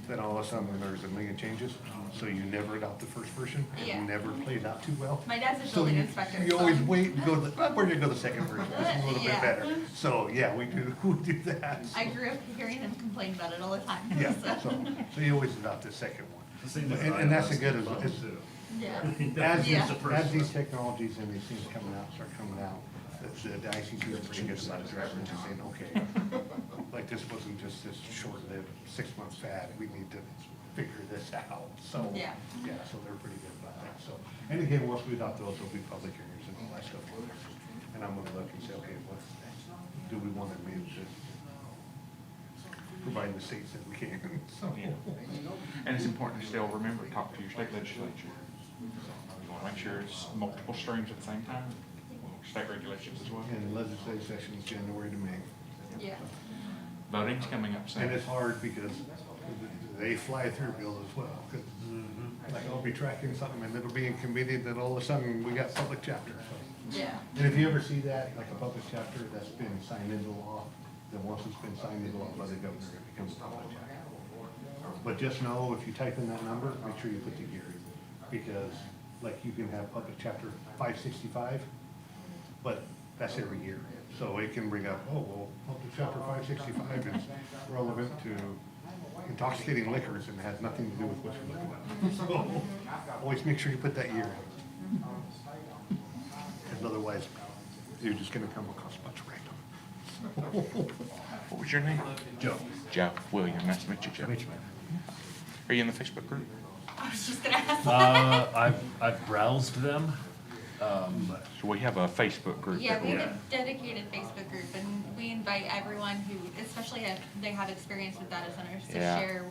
then all of a sudden there's a million changes, so you never adopt the first version. Yeah. It never plays out too well. My dad's a So building you, inspector. you always wait and go to the, well, we're gonna go to the second version, it's a little bit Yeah. better. So, yeah, we do, we do that. I grew up hearing him complain about it all the time. Yeah, so. so you always adopt the second one. The same with And that's the iOS good, as well, is, too. Yeah. as Yeah. as these technologies and these things coming out, start coming out, the ICC is pretty good about addressing and saying, okay, like this wasn't just this short-lived 6 months fad, we need to figure this out, so. Yeah. Yeah, so they're pretty good about that, so. And again, once we adopt those, there'll be public hearings and all that stuff on there. And I'm gonna look and say, okay, what, do we want to move to provide the states that we can, so. Yeah. And it's important to still remember, talk to your state legislature. You wanna make sure it's multiple streams at the same time, state regulations as well. And legislative session is January to May. Yeah. Voting's coming up soon. And it's hard because they fly through bills as well, 'cause, like, I'll be tracking something and it'll be in committee, then all of a sudden, we got public chapter, so. Yeah. And if you ever see that, like a public chapter that's been signed into law, then once it's been signed into law by the governor, it becomes a public chapter. But just know, if you type in that number, make sure you put the year, because, like, you can have public chapter 565, but that's every year. So it can bring up, oh, well, public chapter 565 is relevant to intoxicating liquors and has nothing to do with what you're looking at. So always make sure you put that year in. Because otherwise, you're just gonna come across a bunch of random. What was your name? Joe. Joe William, nice to meet you, Joe. Are you in the Facebook group? I was just gonna ask that. I've browsed them. So we have a Facebook group. Yeah, that we have Yeah. a dedicated Facebook group, and we invite everyone who, especially if they have experience with data centers, to Yeah. share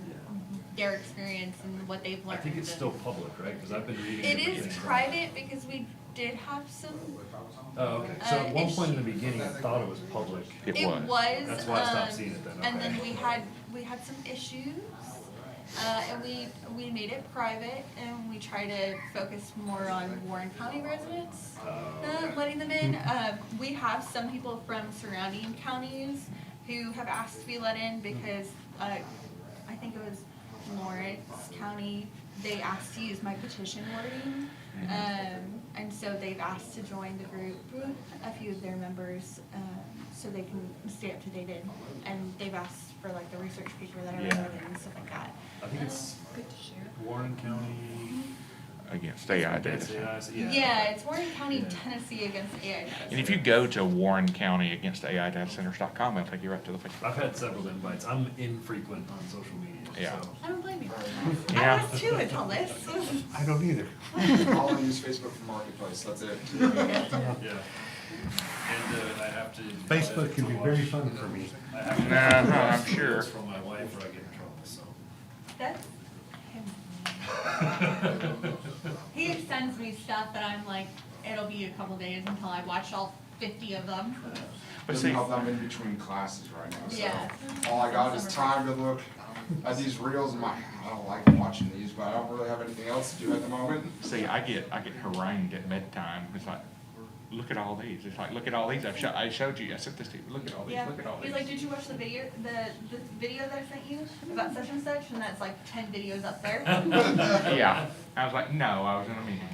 their experience and what they've I learned. think it's and- still public, right? Because I've been reading. It different is things. private because we did have some. Oh, okay. So at one point in the issue. beginning, I thought it was public. It was. That's why I stopped seeing it then, And then okay. we had some issues, and we made it private, and we try to focus more on Warren County residents, letting them in. We have some people from surrounding counties who have asked to be let in because, I think it was Lawrence County, they asked to use my petition wording. And so they've asked to join the group, a few of their members, so they can stay up to date, and they've asked for like the research paper that I Yeah. wrote and stuff like that. I think it's Good to share. Warren County. Against AI data. Against AI, so yeah. Yeah, it's Warren County, Yeah. Tennessee against AI. And if you go to Warren County against AI data centers.com, it'll take you right to the Facebook. I've had several invites. I'm infrequent on social media, Yeah. so. I don't blame you. Yeah. I was too until this. I don't either. All I use Facebook for Marketplace, that's it. Yeah. And I have to. Facebook can be very fun for me. I have to. I'm sure. From my wife, or I get in trouble, so. That's him. He sends me stuff that I'm like, it'll be a couple days until I watch all 50 of them. But Doesn't see, help that I'm in between classes right now, Yeah. so all I got is time to look at these reels, and I don't like watching these, but I don't really have anything else to do at the moment. see, I get harangued at bedtime. It's like, look at all these. It's like, look at all these. I showed you. I sent this to you. Look at all these. Yeah. Look at all these. He's like, did you watch the video, the video that I sent you about such and such? And that's like 10 videos up there. Yeah. I was like, no, I was in a meeting.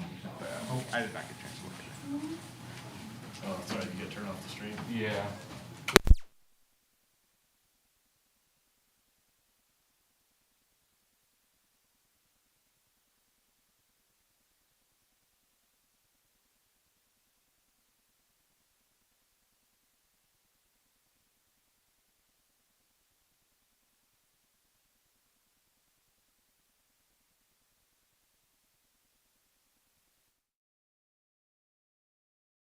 I did not get a chance to look at it. Oh, sorry, you get turned off the stream. Yeah.